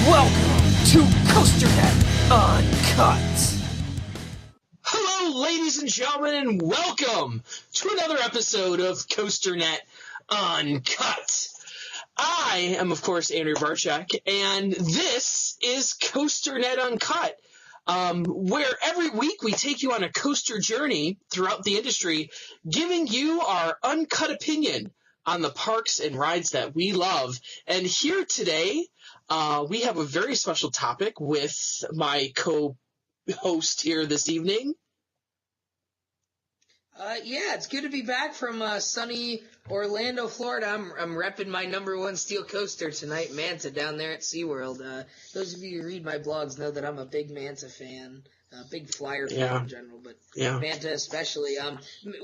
Welcome to COASTER-net Uncut. Hello, ladies and gentlemen, and welcome to another episode of COASTER-net Uncut. I am, of course, Andrew Barchak, and this is COASTER-net Uncut, where every week we take you on a coaster journey throughout the industry, giving you our uncut opinion on the parks and rides that we love. And here today, we have a very special topic with my co-host here this evening. Yeah, it's good to be back from sunny Orlando, Florida. I'm repping my #1 steel coaster tonight, Manta, down there at SeaWorld. Those of you who read my blogs know that I'm a big Manta fan, a big flyer fan in general, but Manta especially.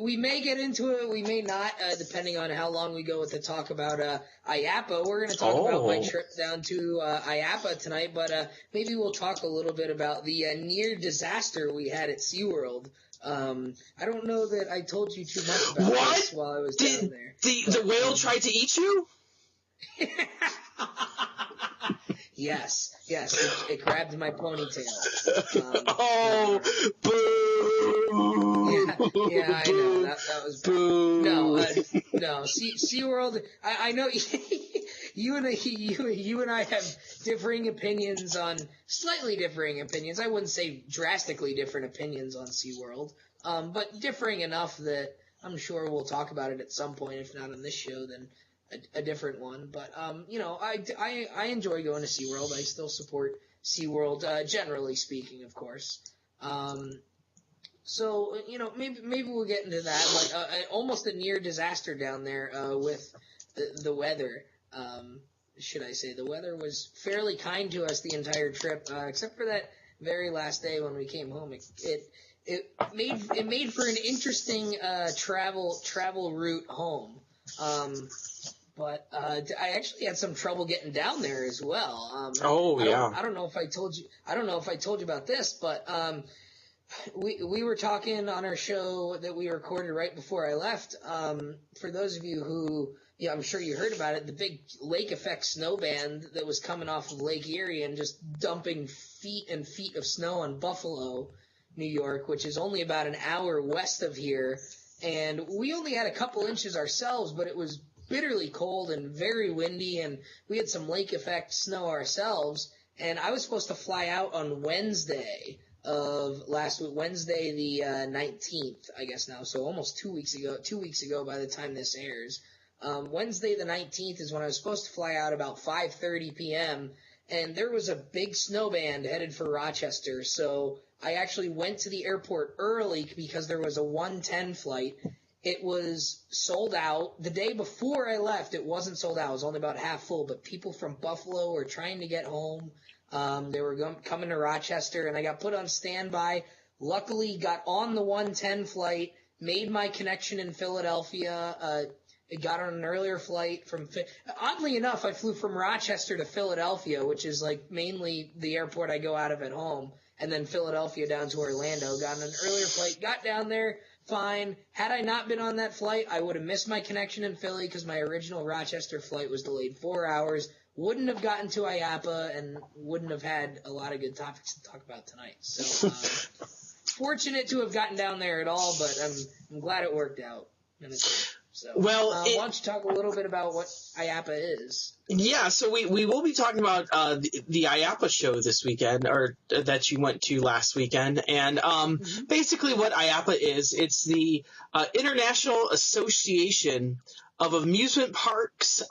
We may get into it, we may not, depending on how long we go with the talk about IAAPA. We're going to talk about my trip down to IAAPA tonight, but maybe we'll talk a little bit about the near disaster we had at SeaWorld. I don't know that I told you too much about this while I was down there. The whale tried to eat you? Yes, it grabbed my ponytail. Boo! Yeah, I know. That was boo. No. SeaWorld, I know you and I have slightly differing opinions. I wouldn't say drastically different opinions on SeaWorld, but differing enough that I'm sure we'll talk about it at some point, if not on this show, then a different one. But, I enjoy going to SeaWorld. I still support SeaWorld, generally speaking, of course. So, maybe we'll get into that. Like, almost a near disaster down there, with the weather. Should I say the weather was fairly kind to us the entire trip, except for that very last day when we came home. It made for an interesting travel route home. But I actually had some trouble getting down there as well. I don't know if I told you about this, but we were talking on our show that we recorded right before I left. For those of you who, I'm sure you heard about it, the big lake effect snow band that was coming off of Lake Erie and just dumping feet and feet of snow on Buffalo, New York, which is only about an hour west of here. And we only had a couple inches ourselves, but it was bitterly cold and very windy, and we had some lake effect snow ourselves. And I was supposed to fly out on Wednesday of last week, Wednesday the 19th, I guess now, so almost 2 weeks ago by the time this airs. Wednesday the 19th is when I was supposed to fly out about 5:30 p.m., and there was a big snow band headed for Rochester, so I actually went to the airport early because there was a 1:10 flight. It was sold out. The day before I left, it wasn't sold out. It was only about half full, but people from Buffalo were trying to get home. They were coming to Rochester, and I got put on standby. Luckily, got on the 1:10 flight, made my connection in Philadelphia. I got on an earlier flight oddly enough, I flew from Rochester to Philadelphia, which is like mainly the airport I go out of at home, and then Philadelphia down to Orlando. Got on an earlier flight, got down there, fine. Had I not been on that flight, I would have missed my connection in Philly because my original Rochester flight was delayed 4 hours. Wouldn't have gotten to IAAPA and wouldn't have had a lot of good topics to talk about tonight. So, fortunate to have gotten down there at all, but I'm glad it worked out. So, why don't you talk a little bit about what IAAPA is? Yeah, so we will be talking about the IAAPA show this weekend, or that you went to last weekend, and basically what IAAPA is, it's the International Association of Amusement Parks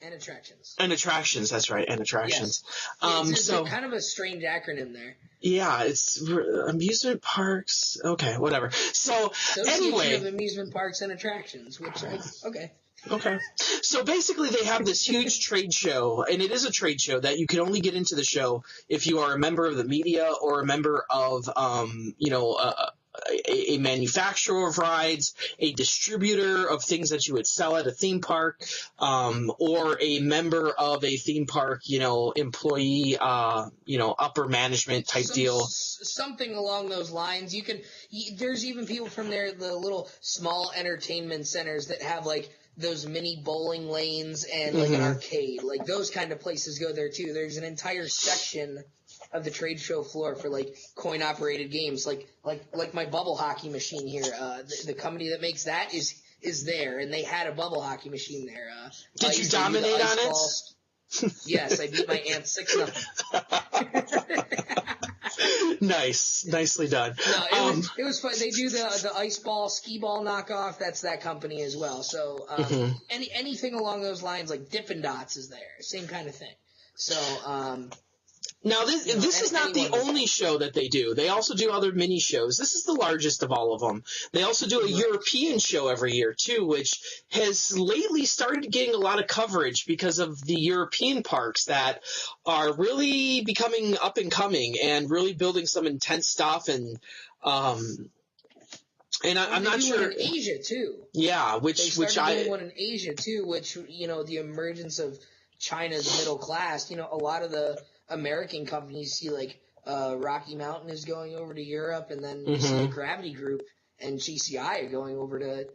and Attractions. And attractions, that's right, and attractions. Yes. It's kind of a strange acronym there. Yeah, it's amusement parks. Okay, whatever. So anyway, of Amusement Parks and Attractions, okay. Okay. So basically they have this huge trade show, and it is a trade show that you can only get into the show if you are a member of the media or a member of, a manufacturer of rides, a distributor of things that you would sell at a theme park, or a member of a theme park, employee, upper management type deal. Something along those lines. There's even people from there, the little small entertainment centers that have like those mini bowling lanes and like an arcade. Like those kind of places go there too. There's an entire section of the trade show floor for like coin operated games, like my bubble hockey machine here. The company that makes that is there, and they had a bubble hockey machine there. Did you dominate on it? Yes, I beat my aunt 6-0. Nice, nicely done. No, it was fun. They do the ice ball, skee ball knockoff. That's that company as well. So anything along those lines, like Dippin' Dots is there, same kind of thing. So now, this is not the only show that they do. They also do other mini shows. This is the largest of all of them. They also do a European show every year, too, which has lately started getting a lot of coverage because of the European parks that are really becoming up and coming and really building some intense stuff. And I'm not sure. One in Asia, too. Yeah, they started doing one in Asia, too, which, the emergence of China's middle class, a lot of the American companies see like Rocky Mountain is going over to Europe, and then you see the Gravity Group and GCI are going over to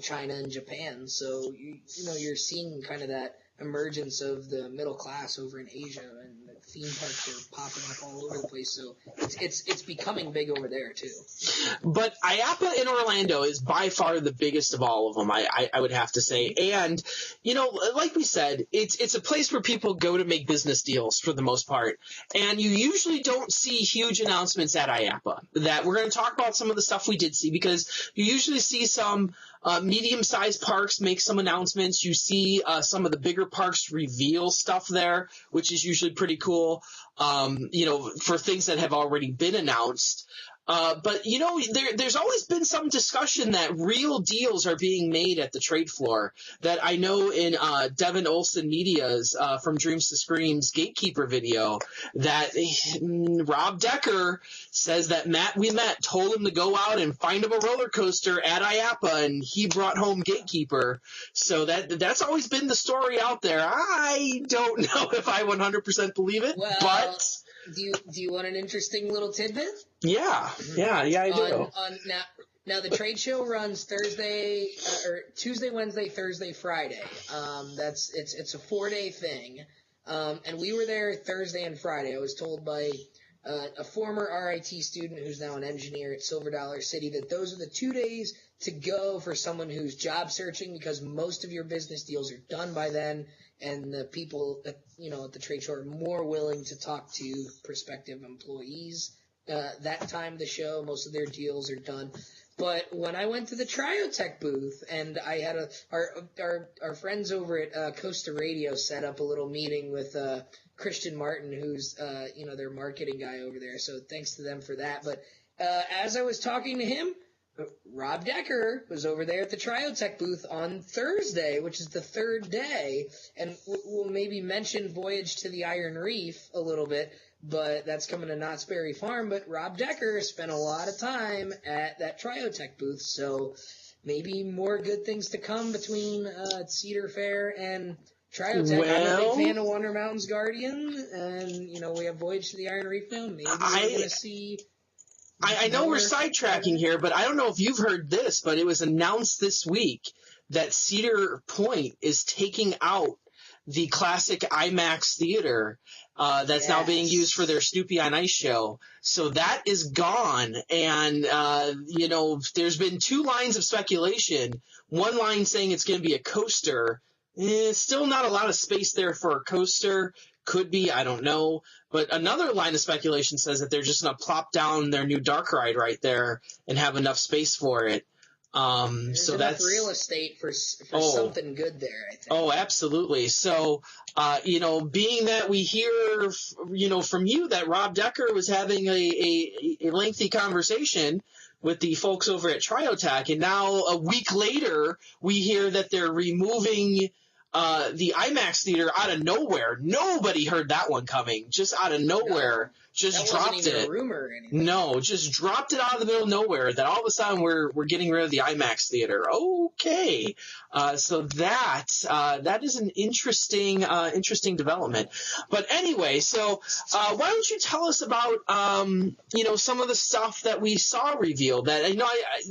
China and Japan. So you're seeing kind of that emergence of the middle class over in Asia, and the theme parks are popping up all over the place. So it's becoming big over there too. But IAAPA in Orlando is by far the biggest of all of them, I would have to say. And like we said, it's a place where people go to make business deals for the most part. And you usually don't see huge announcements at IAAPA. That we're going to talk about some of the stuff we did see, because you usually see some medium-sized parks make some announcements. You see some of the bigger parks reveal stuff there, which is usually pretty cool, for things that have already been announced. But there's always been some discussion that real deals are being made at the trade floor. That I know in Devin Olson Media's From Dreams to Screams Gatekeeper video, that Rob Decker says that Matt we met told him to go out and find him a roller coaster at IAAPA, and he brought home Gatekeeper. So that's always been the story out there. I don't know if I 100% believe it, but. Do you want an interesting little tidbit? Yeah, I do. Now the trade show runs Thursday or Tuesday, Wednesday, Thursday, Friday. It's a 4-day thing, and we were there Thursday and Friday. I was told by a former RIT student who's now an engineer at Silver Dollar City that those are the 2 days to go for someone who's job searching, because most of your business deals are done by then. And the people at the trade show are more willing to talk to prospective employees. That time of the show, most of their deals are done. But when I went to the Triotech booth, and I had our friends over at Coaster Radio set up a little meeting with Christian Martin, who's their marketing guy over there. So thanks to them for that. But as I was talking to him, Rob Decker was over there at the Triotech booth on Thursday, which is the third day, and we'll maybe mention Voyage to the Iron Reef a little bit, but that's coming to Knott's Berry Farm. But Rob Decker spent a lot of time at that Triotech booth, so maybe more good things to come between Cedar Fair and Triotech. I'm a big fan of Wonder Mountain's Guardian, and we have Voyage to the Iron Reef now. Maybe we're going to see. I know we're sidetracking here, but I don't know if you've heard this, but it was announced this week that Cedar Point is taking out the classic IMAX theater that's now being used for their Snoopy on Ice show. So that is gone. And, there's been 2 lines of speculation. One line saying it's going to be a coaster. Still not a lot of space there for a coaster. Could be, I don't know. But another line of speculation says that they're just going to plop down their new dark ride right there and have enough space for it. There's enough real estate for something good there, I think. Oh, absolutely. So, being that we hear, from you that Rob Decker was having a lengthy conversation with the folks over at Triotech, and now a week later we hear that they're removing the IMAX theater out of nowhere. Nobody heard that one coming. Just out of nowhere. Just dropped wasn't even it. A rumor or anything. No, just dropped it out of the middle of nowhere. That all of a sudden we're getting rid of the IMAX theater. Okay, so that is an interesting development. But anyway, so why don't you tell us about some of the stuff that we saw revealed? That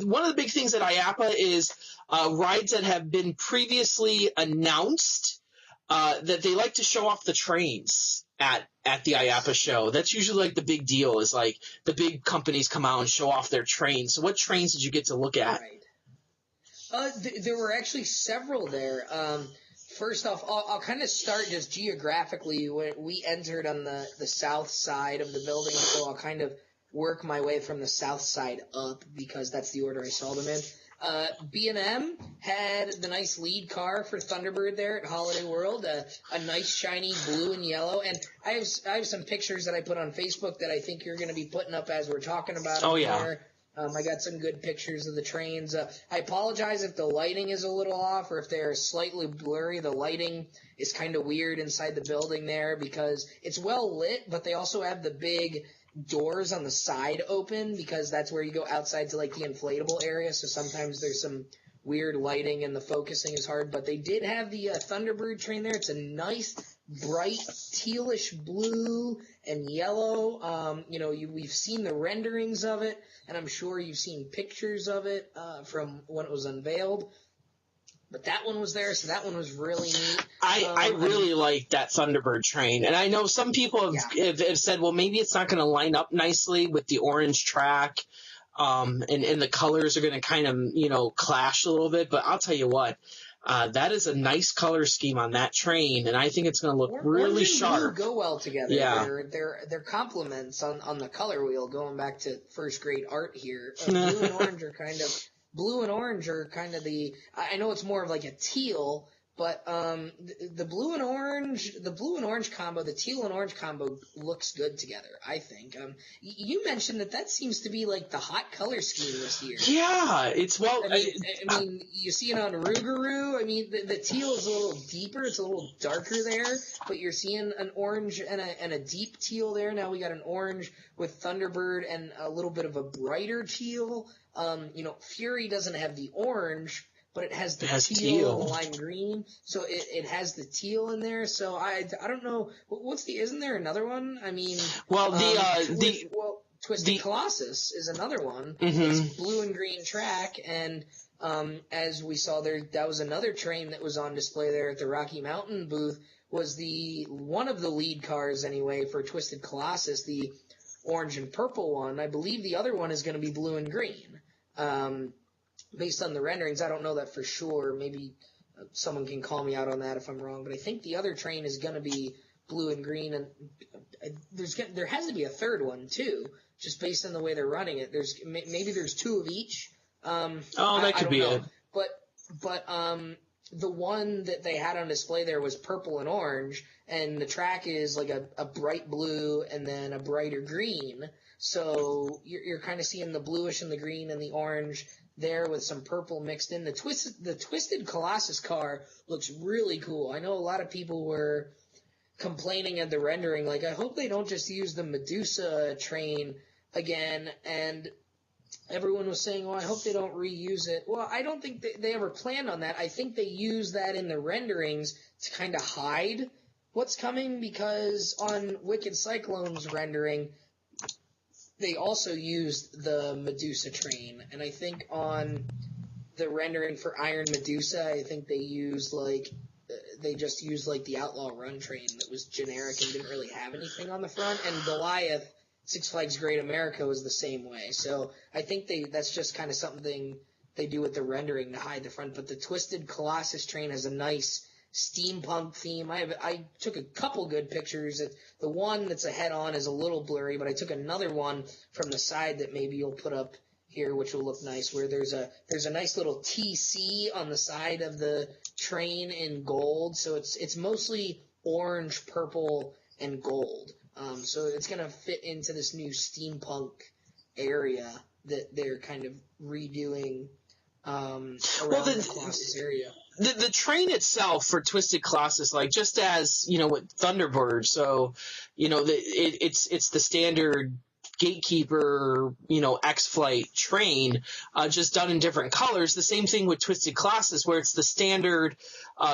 one of the big things at IAAPA is rides that have been previously announced that they like to show off the trains at the IAAPA show. That's usually like the big deal, is like the big companies come out and show off their trains. So what trains did you get to look at? Right. There were actually several there. First off, I'll kind of start just geographically. We entered on the south side of the building, so I'll kind of work my way from the south side up because that's the order I saw them in. B&M had the nice lead car for Thunderbird there at Holiday World, a nice shiny blue and yellow. And I have some pictures that I put on Facebook that I think you're going to be putting up as we're talking about them here. I got some good pictures of the trains. I apologize if the lighting is a little off or if they're slightly blurry. The lighting is kind of weird inside the building there because it's well lit, but they also have the big doors on the side open because that's where you go outside to like the inflatable area. So sometimes there's some weird lighting and the focusing is hard. But they did have the Thunderbird train there. It's a nice, bright, tealish blue and yellow. We've seen the renderings of it, and I'm sure you've seen pictures of it from when it was unveiled. But that one was there, so that one was really neat. I really like that Thunderbird train. And I know some people have said, well, maybe it's not going to line up nicely with the orange track, and the colors are going to kind of, clash a little bit. But I'll tell you what, that is a nice color scheme on that train, and I think it's going to look really sharp. Orange and blue go well together. Yeah. They're complements on the color wheel, going back to first grade art here. Blue and orange are kind of the, I know it's more of like a teal, but the blue and orange combo, the teal and orange combo looks good together, I think. You mentioned that seems to be like the hot color scheme this year. Yeah, it's I mean, you see it on Rougarou. I mean, the teal is a little deeper, it's a little darker there, but you're seeing an orange and a deep teal there. Now we got an orange with Thunderbird and a little bit of a brighter teal. Fury doesn't have the orange, but it has the teal and the lime green. So it has the teal in there. So I don't know. Isn't there another one? I mean, Twisted Colossus is another one. Mm-hmm. It's blue and green track. And, as we saw there, that was another train that was on display there at the Rocky Mountain booth, was one of the lead cars anyway for Twisted Colossus, the orange and purple one. I believe the other one is going to be blue and green. Based on the renderings, I don't know that for sure. Maybe someone can call me out on that if I'm wrong. But I think the other train is going to be blue and green, and there has to be a third one too, just based on the way they're running it. Maybe there's two of each. That could be it. But the one that they had on display there was purple and orange, and the track is like a bright blue and then a brighter green. So you're kind of seeing the bluish and the green and the orange there with some purple mixed in. The Twisted Colossus car looks really cool. I know a lot of people were complaining at the rendering, like, I hope they don't just use the Medusa train again, and everyone was saying, well, I hope they don't reuse it. Well, I don't think they ever planned on that. I think they use that in the renderings to kind of hide what's coming, because on Wicked Cyclone's rendering, they also used the Medusa train. And I think on the rendering for Iron Medusa, I think they just used the Outlaw Run train that was generic and didn't really have anything on the front. And Goliath, Six Flags Great America, was the same way. So I think that's just kind of something they do with the rendering to hide the front. But the Twisted Colossus train has a nice steampunk theme. I took a couple good pictures. The one that's a head-on is a little blurry, but I took another one from the side that maybe you'll put up here, which will look nice, where there's a nice little TC on the side of the train in gold. So it's mostly orange, purple, and gold. So it's going to fit into this new steampunk area that they're kind of redoing around the Colossus area. The train itself for Twisted Colossus, just as, with Thunderbird, so, it's the standard Gatekeeper, X-Flight train, just done in different colors. The same thing with Twisted Colossus, where it's the standard.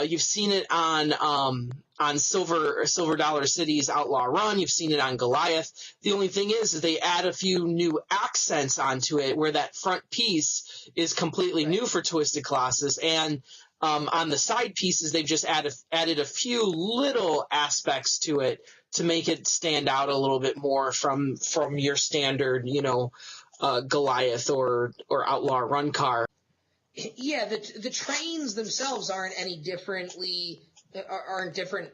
You've seen it on Silver Dollar City's Outlaw Run. You've seen it on Goliath. The only thing is they add a few new accents onto it, where that front piece is completely new for Twisted Colossus, and on the side pieces, they've just added a few little aspects to it to make it stand out a little bit more from your standard, Goliath or Outlaw Run car. Yeah, the trains themselves aren't different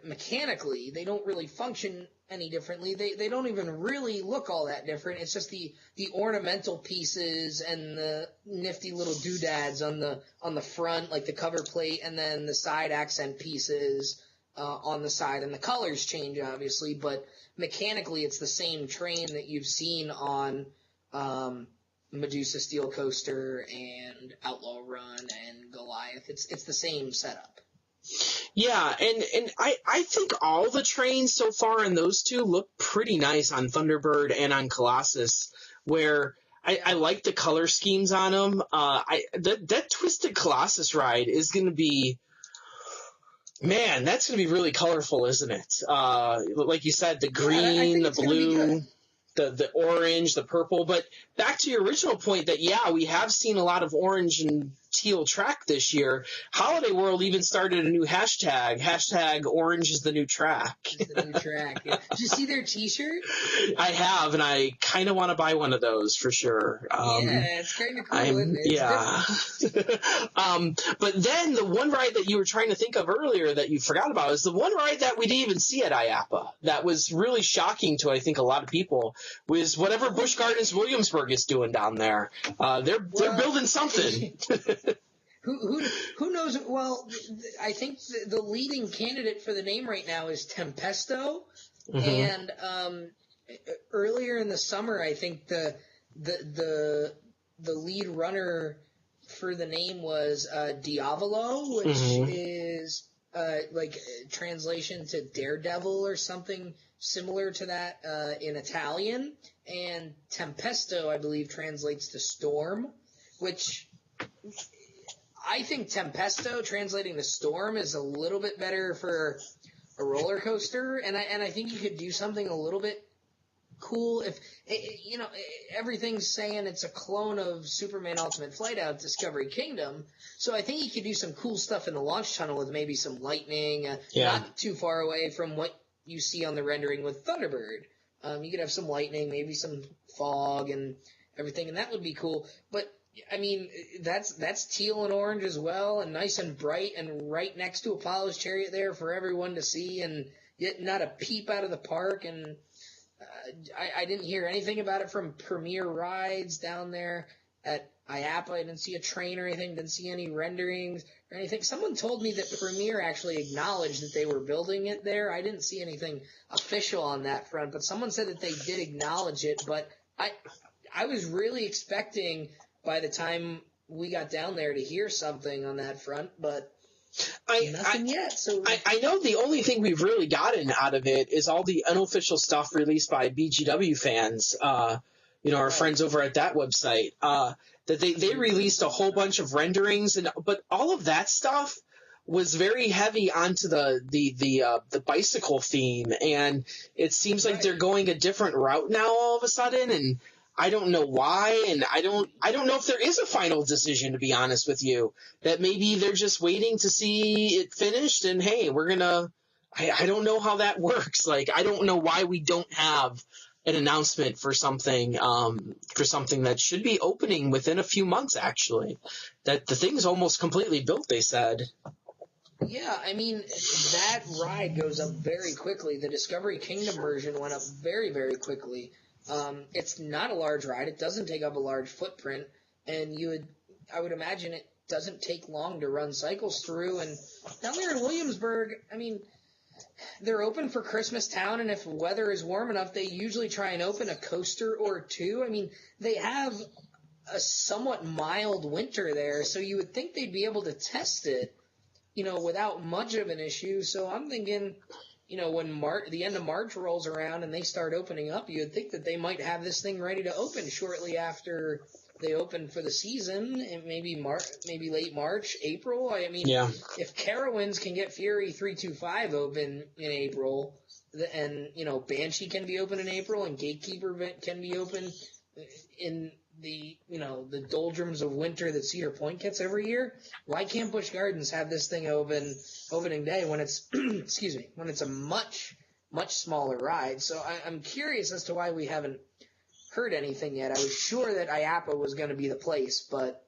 mechanically. They don't really function any differently. They don't even really look all that different. It's just the ornamental pieces and the nifty little doodads on the front, like the cover plate, and then the side accent pieces on the side, and the colors change obviously, but mechanically it's the same train that you've seen on Medusa Steel Coaster and Outlaw Run and Goliath. It's the same setup. Yeah, and I think all the trains so far in those two look pretty nice on Thunderbird and on Colossus, where I like the color schemes on them. That Twisted Colossus ride is going to be, man, that's going to be really colorful, isn't it? Like you said, the green, the blue, the orange, the purple. But back to your original point that, yeah, we have seen a lot of orange and teal track this year. Holiday World even started a new hashtag orange is the new track. It's the new track. Yeah. Did you see their t-shirt? I have, and I kind of want to buy one of those for sure. Yeah, it's kind of cool, isn't it? Yeah. But then the one ride that you were trying to think of earlier that you forgot about is the one ride that we didn't even see at IAAPA. That was really shocking to, I think, a lot of people, was whatever Busch Gardens Williamsburg is doing down there. They're building something. Who knows? Well, I think the leading candidate for the name right now is Tempesto, and earlier in the summer, I think the lead runner for the name was Diavolo, which is like translation to daredevil or something similar to that in Italian, and Tempesto, I believe, translates to storm, which I think Tempesto translating to storm is a little bit better for a roller coaster, and I think you could do something a little bit cool if everything's saying it's a clone of Superman Ultimate Flight out Discovery Kingdom, so I think you could do some cool stuff in the launch tunnel with maybe some lightning, not too far away from what you see on the rendering with Thunderbird. You could have some lightning, maybe some fog and everything, and that would be cool. But I mean, that's teal and orange as well, and nice and bright, and right next to Apollo's Chariot there for everyone to see, and yet not a peep out of the park. And I didn't hear anything about it from Premier Rides down there at IAAPA. I didn't see a train or anything, didn't see any renderings or anything. Someone told me that Premier actually acknowledged that they were building it there. I didn't see anything official on that front, but someone said that they did acknowledge it. But I was really expecting by the time we got down there to hear something on that front, but nothing yet. So I know the only thing we've really gotten out of it is all the unofficial stuff released by BGW fans, our friends over at that website, that they released a whole bunch of renderings, but all of that stuff was very heavy onto the bicycle theme, and it seems like they're going a different route now all of a sudden, and I don't know why, and I don't know if there is a final decision, to be honest with you, that maybe they're just waiting to see it finished, and hey, we're gonna, I don't know how that works. Like, I don't know why we don't have an announcement for something that should be opening within a few months, actually. That the thing's almost completely built, they said. Yeah, I mean, that ride goes up very quickly. The Discovery Kingdom version went up very, very quickly. It's not a large ride. It doesn't take up a large footprint, and I would imagine it doesn't take long to run cycles through. And down there in Williamsburg, I mean, they're open for Christmas Town, and if weather is warm enough, they usually try and open a coaster or two. I mean, they have a somewhat mild winter there, so you would think they'd be able to test it, without much of an issue. So I'm thinking, when the end of March rolls around and they start opening up, you'd think that they might have this thing ready to open shortly after they open for the season, and maybe late March, April. I mean, if Carowinds can get Fury 325 open in April, and Banshee can be open in April, and Gatekeeper can be open in the doldrums of winter that Cedar Point gets every year, why can't Busch Gardens have this thing opening day when it's when it's a much smaller ride? So I'm curious as to why we haven't heard anything yet. I was sure that IAAPA was going to be the place, but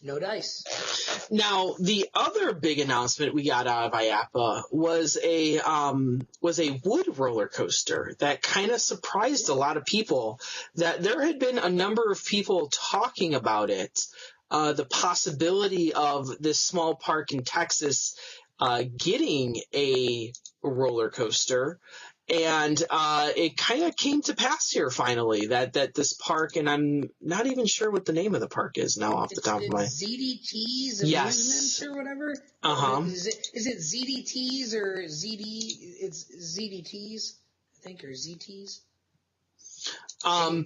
no dice. Now, the other big announcement we got out of IAAPA was a wood roller coaster that kind of surprised a lot of people. That there had been a number of people talking about it, the possibility of this small park in Texas getting a roller coaster. And it kind of came to pass here finally that this park, and I'm not even sure what the name of the park is now off the top of my head. ZDT's Amusements or whatever? Is it ZDT's or ZD? It's ZDT's, I think, or ZT's.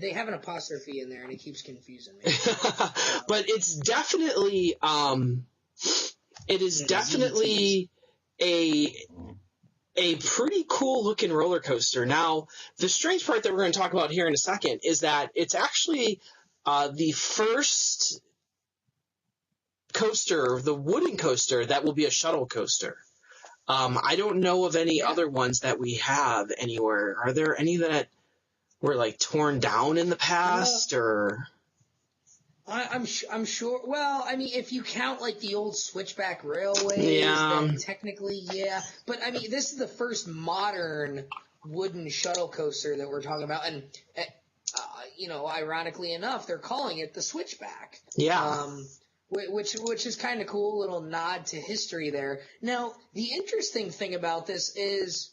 They have an apostrophe in there, and it keeps confusing me. But it's definitely a pretty cool looking roller coaster. Now, the strange part that we're going to talk about here in a second is that it's actually the first coaster, the wooden coaster, that will be a shuttle coaster. I don't know of any other ones that we have anywhere. Are there any that were like torn down in the past, or? I'm sure. Well, I mean, if you count like the old Switchback railways, then technically, yeah. But I mean, this is the first modern wooden shuttle coaster that we're talking about, and ironically enough, they're calling it the Switchback. Yeah. Which is kind of cool, a little nod to history there. Now, the interesting thing about this is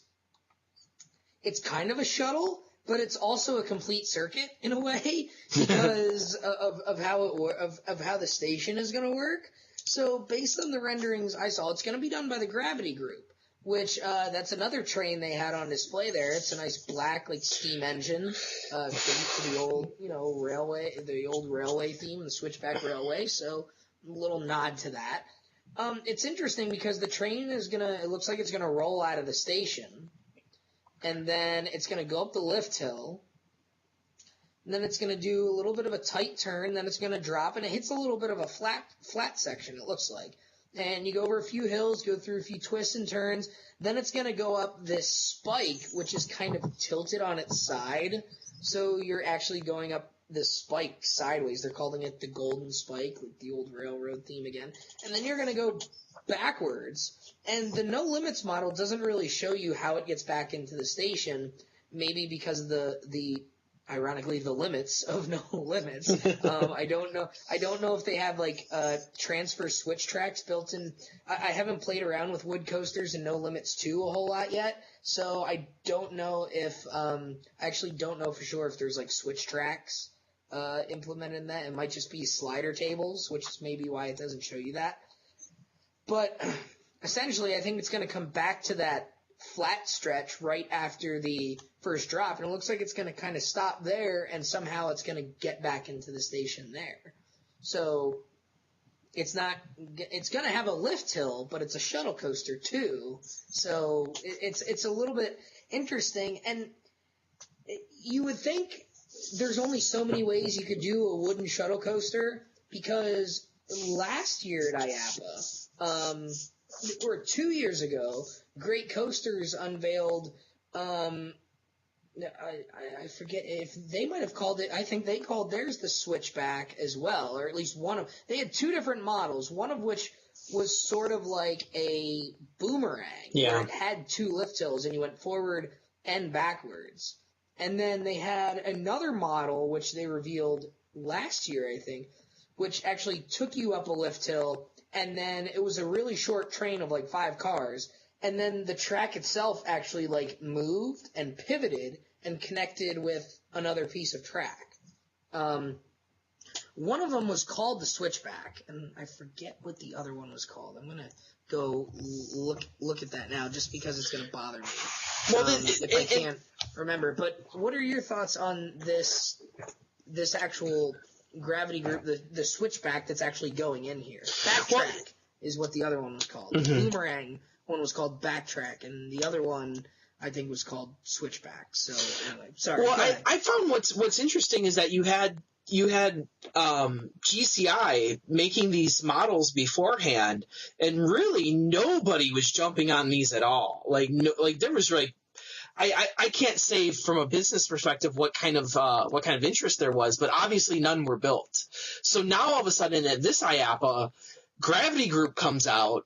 it's kind of a shuttle, but it's also a complete circuit in a way because of how the station is going to work. So based on the renderings I saw, it's going to be done by the Gravity Group, which that's another train they had on display there. It's a nice black like steam engine to the old railway, the old railway theme, the Switchback Railway. So a little nod to that. It's interesting because the train it looks like it's gonna roll out of the station. And then it's going to go up the lift hill. And then it's going to do a little bit of a tight turn. Then it's going to drop, and it hits a little bit of a flat section, it looks like. And you go over a few hills, go through a few twists and turns. Then it's going to go up this spike, which is kind of tilted on its side. So you're actually going up this spike sideways. They're calling it the Golden Spike, like the old railroad theme again. And then you're going to go backwards. And the No Limits model doesn't really show you how it gets back into the station, maybe because of the ironically the limits of No Limits. I don't know if they have like transfer switch tracks built in. I haven't played around with wood coasters and No Limits 2 a whole lot yet, so I don't know if I actually don't know for sure if there's like switch tracks implemented in that. It might just be slider tables, which is maybe why it doesn't show you that. But essentially, I think it's going to come back to that flat stretch right after the first drop, and it looks like it's going to kind of stop there, and somehow it's going to get back into the station there. So it's going to have a lift hill, but it's a shuttle coaster too. So it's a little bit interesting, and you would think there's only so many ways you could do a wooden shuttle coaster, because last year at IAAPA, or 2 years ago, Great Coasters unveiled, I forget if they might have called it, I think they called theirs the Switchback as well, or at least they had two different models, one of which was sort of like a boomerang, where it had two lift hills and you went forward and backwards. And then they had another model, which they revealed last year, I think, which actually took you up a lift hill, and then it was a really short train of like 5 cars, and then the track itself actually like moved and pivoted and connected with another piece of track. one of them was called the Switchback, and I forget what the other one was called. I'm gonna go look at that now, just because it's gonna bother me if I can't remember. But what are your thoughts on this actual gravity group, the Switchback that's actually going in here? Backtrack is what the other one was called. The Boomerang one was called Backtrack, and the other one I think was called Switchback. So anyway, sorry. Well, I found what's interesting is that you had GCI making these models beforehand, and really nobody was jumping on these at all. Like there was like, I can't say from a business perspective what kind of interest there was, but obviously none were built. So now all of a sudden at this IAAPA, Gravity Group comes out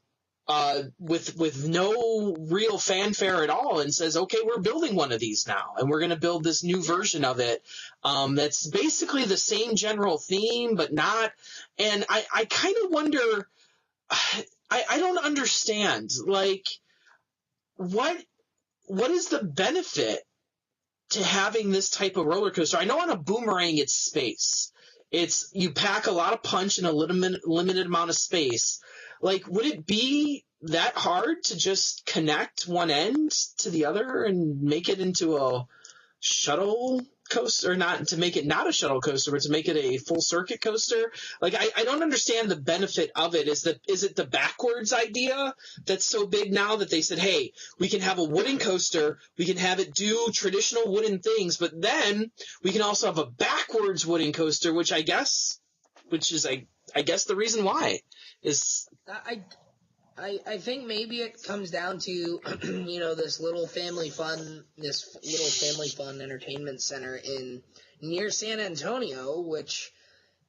with no real fanfare at all and says, okay, we're building one of these now, and we're going to build this new version of it that's basically the same general theme, but not. And I kind of wonder, I don't understand, like, what is the benefit to having this type of roller coaster? I know on a Boomerang it's space. You pack a lot of punch in a limited amount of space. Like, would it be that hard to just connect one end to the other and make it into a shuttle coaster, or not to make it not a shuttle coaster, but to make it a full circuit coaster? Like, I don't understand the benefit of it. Is it the backwards idea that's so big now that they said, hey, we can have a wooden coaster, we can have it do traditional wooden things, but then we can also have a backwards wooden coaster, which is I guess the reason why is. I think maybe it comes down to, this little family fun entertainment center near San Antonio, which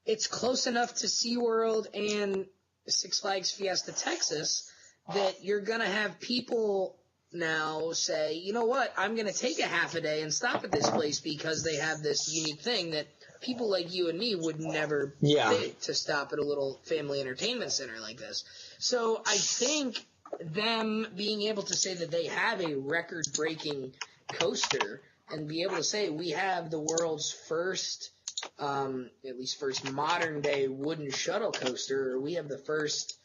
it's close enough to SeaWorld and Six Flags Fiesta Texas that you're going to have people now say, you know what, I'm going to take a half a day and stop at this place because they have this unique thing that people like you and me would never pick to stop at a little family entertainment center like this. So I think them being able to say that they have a record-breaking coaster and be able to say we have the world's first, at least first modern-day wooden shuttle coaster, or we have the first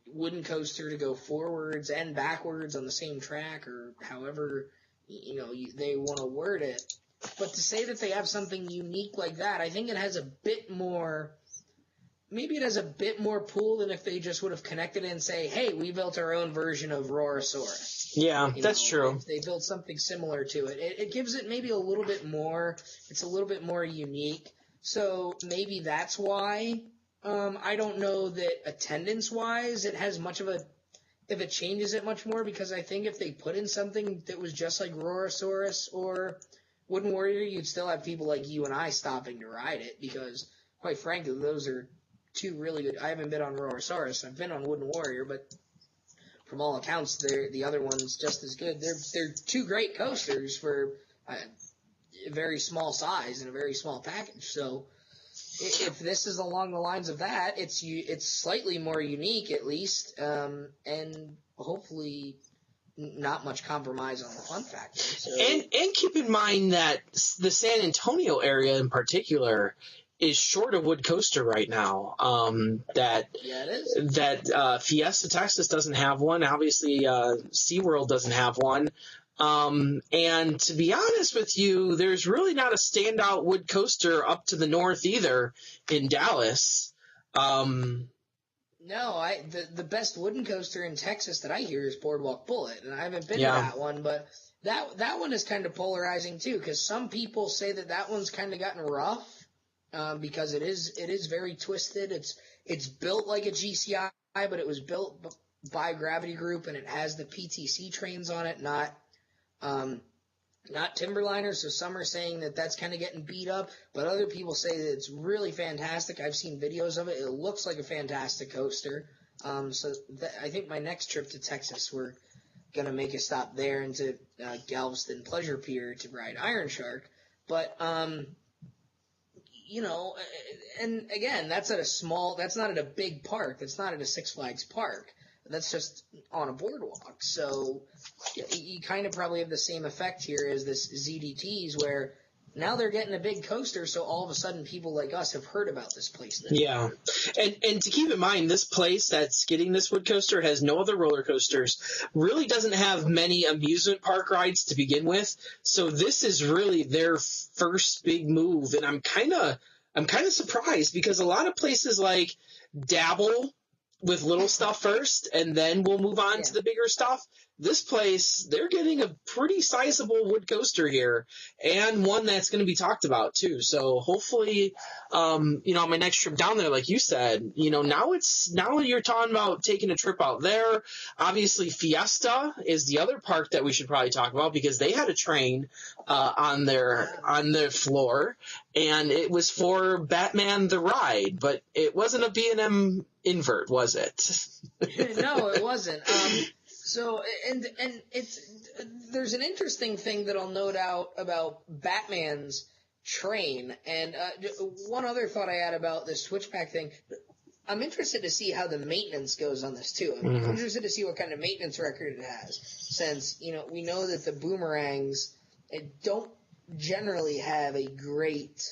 wooden coaster to go forwards and backwards on the same track, or however they want to word it. But to say that they have something unique like that, I think it has a bit more. Maybe it has a bit more pull than if they just would have connected it and say, hey, we built our own version of Rorosaurus. Yeah, that's true. If they built something similar to it. It gives it maybe a little bit more. It's a little bit more unique. So maybe that's why. I don't know that attendance-wise it has much of a – if it changes it much more, because I think if they put in something that was just like Rorosaurus or Wooden Warrior, you'd still have people like you and I stopping to ride it because, quite frankly, those are – two really good. I haven't been on Rorosaurus. I've been on Wooden Warrior, but from all accounts, the other one's just as good. They're two great coasters for a very small size and a very small package. So if this is along the lines of that, it's slightly more unique at least, and hopefully not much compromise on the fun factor. So. And keep in mind that the San Antonio area in particular is short of wood coaster right now. It is. That Fiesta Texas doesn't have one. Obviously, SeaWorld doesn't have one. And to be honest with you, there's really not a standout wood coaster up to the north either in Dallas. No, the best wooden coaster in Texas that I hear is Boardwalk Bullet, and I haven't been to that one, but that one is kind of polarizing too, because some people say that one's kind of gotten rough. Because it is very twisted. It's built like a GCI, but it was built by Gravity Group, and it has the PTC trains on it, not Timberliner. So some are saying that that's kind of getting beat up, but other people say that it's really fantastic. I've seen videos of it. It looks like a fantastic coaster. I think my next trip to Texas, we're gonna make a stop there into Galveston Pleasure Pier to ride Iron Shark, but. And again, that's not at a big park. That's not at a Six Flags park. That's just on a boardwalk. So you kind of probably have the same effect here as this ZDTs where now they're getting a big coaster, so all of a sudden people like us have heard about this place now. Yeah. And to keep in mind, this place that's getting this wood coaster has no other roller coasters, really doesn't have many amusement park rides to begin with. So this is really their first big move. And I'm kind of surprised because a lot of places like dabble with little stuff first and then we'll move on to the bigger stuff. This place, they're getting a pretty sizable wood coaster here and one that's going to be talked about too. So hopefully, on my next trip down there, like you said, now you're talking about taking a trip out there. Obviously Fiesta is the other park that we should probably talk about because they had a train, on their floor and it was for Batman the Ride, but it wasn't a B&M invert, was it? No, it wasn't. So, and there's an interesting thing that I'll note out about Batman's train. And one other thought I had about this Switchback thing, I'm interested to see how the maintenance goes on this too. I'm interested to see what kind of maintenance record it has, since, we know that the boomerangs don't generally have a great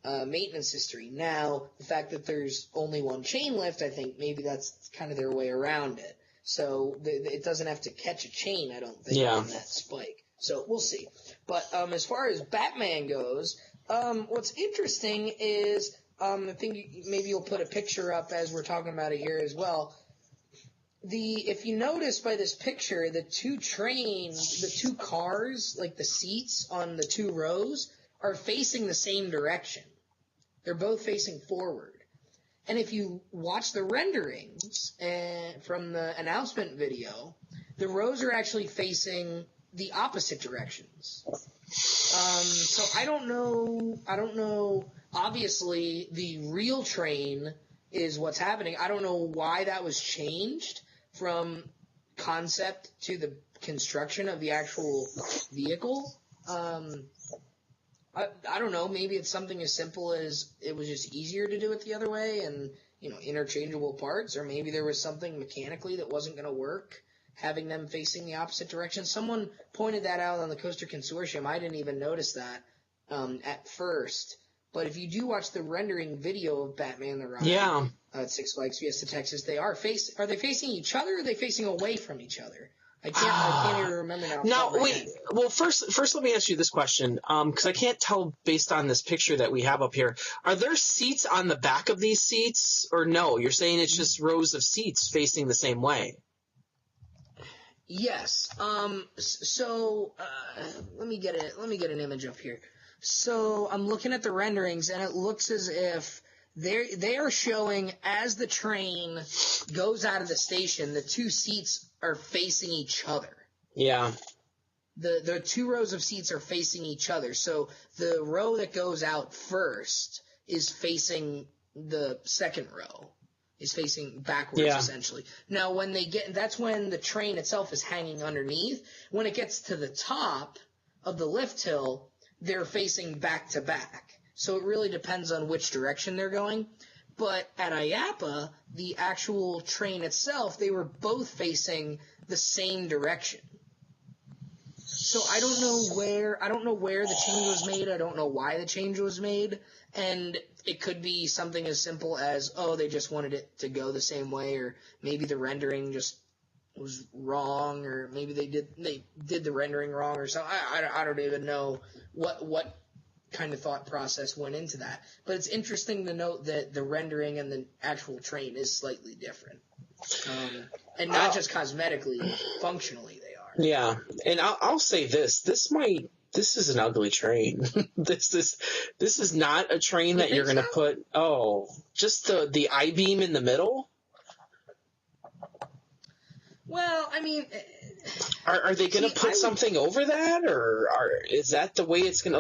maintenance history. Now, the fact that there's only one chain lift, I think maybe that's kind of their way around it. So it doesn't have to catch a chain, I don't think, on that spike. So we'll see. But as far as Batman goes, what's interesting is I think maybe you'll put a picture up as we're talking about it here as well. If you notice by this picture, the two cars, like the seats on the two rows, are facing the same direction. They're both facing forward. And if you watch the renderings from the announcement video, the rows are actually facing the opposite directions. So I don't know. Obviously, the real train is what's happening. I don't know why that was changed from concept to the construction of the actual vehicle. I don't know. Maybe it's something as simple as it was just easier to do it the other way and, interchangeable parts, or maybe there was something mechanically that wasn't going to work, having them facing the opposite direction. Someone pointed that out on the Coaster Consortium. I didn't even notice that at first. But if you do watch the rendering video of Batman the Ride at Six Flags Fiesta Texas, are they facing each other or are they facing away from each other? I can't even remember now. Now, wait. Well, first, let me ask you this question, because I can't tell based on this picture that we have up here. Are there seats on the back of these seats, or no? You're saying it's just rows of seats facing the same way. Yes. So let me get an image up here. So I'm looking at the renderings, and it looks as if they are showing as the train goes out of the station, the two seats are facing each other. Yeah. The two rows of seats are facing each other. So the row that goes out first is facing the second row, is facing backwards essentially. Now that's when the train itself is hanging underneath. When it gets to the top of the lift hill, they're facing back to back. So it really depends on which direction they're going. But at IAAPA, the actual train itself, they were both facing the same direction. So I don't know where the change was made. I don't know why the change was made. And it could be something as simple as, they just wanted it to go the same way, or maybe the rendering just was wrong, or maybe they did the rendering wrong or something. I don't even know what kind of thought process went into that. But it's interesting to note that the rendering and the actual train is slightly different. And not just cosmetically, functionally they are. Yeah, and I'll say this. This is an ugly train. This is not a train that you're going to put, just the I-beam in the middle? Well, I mean... Are they going to put something over that, or is that the way it's going to,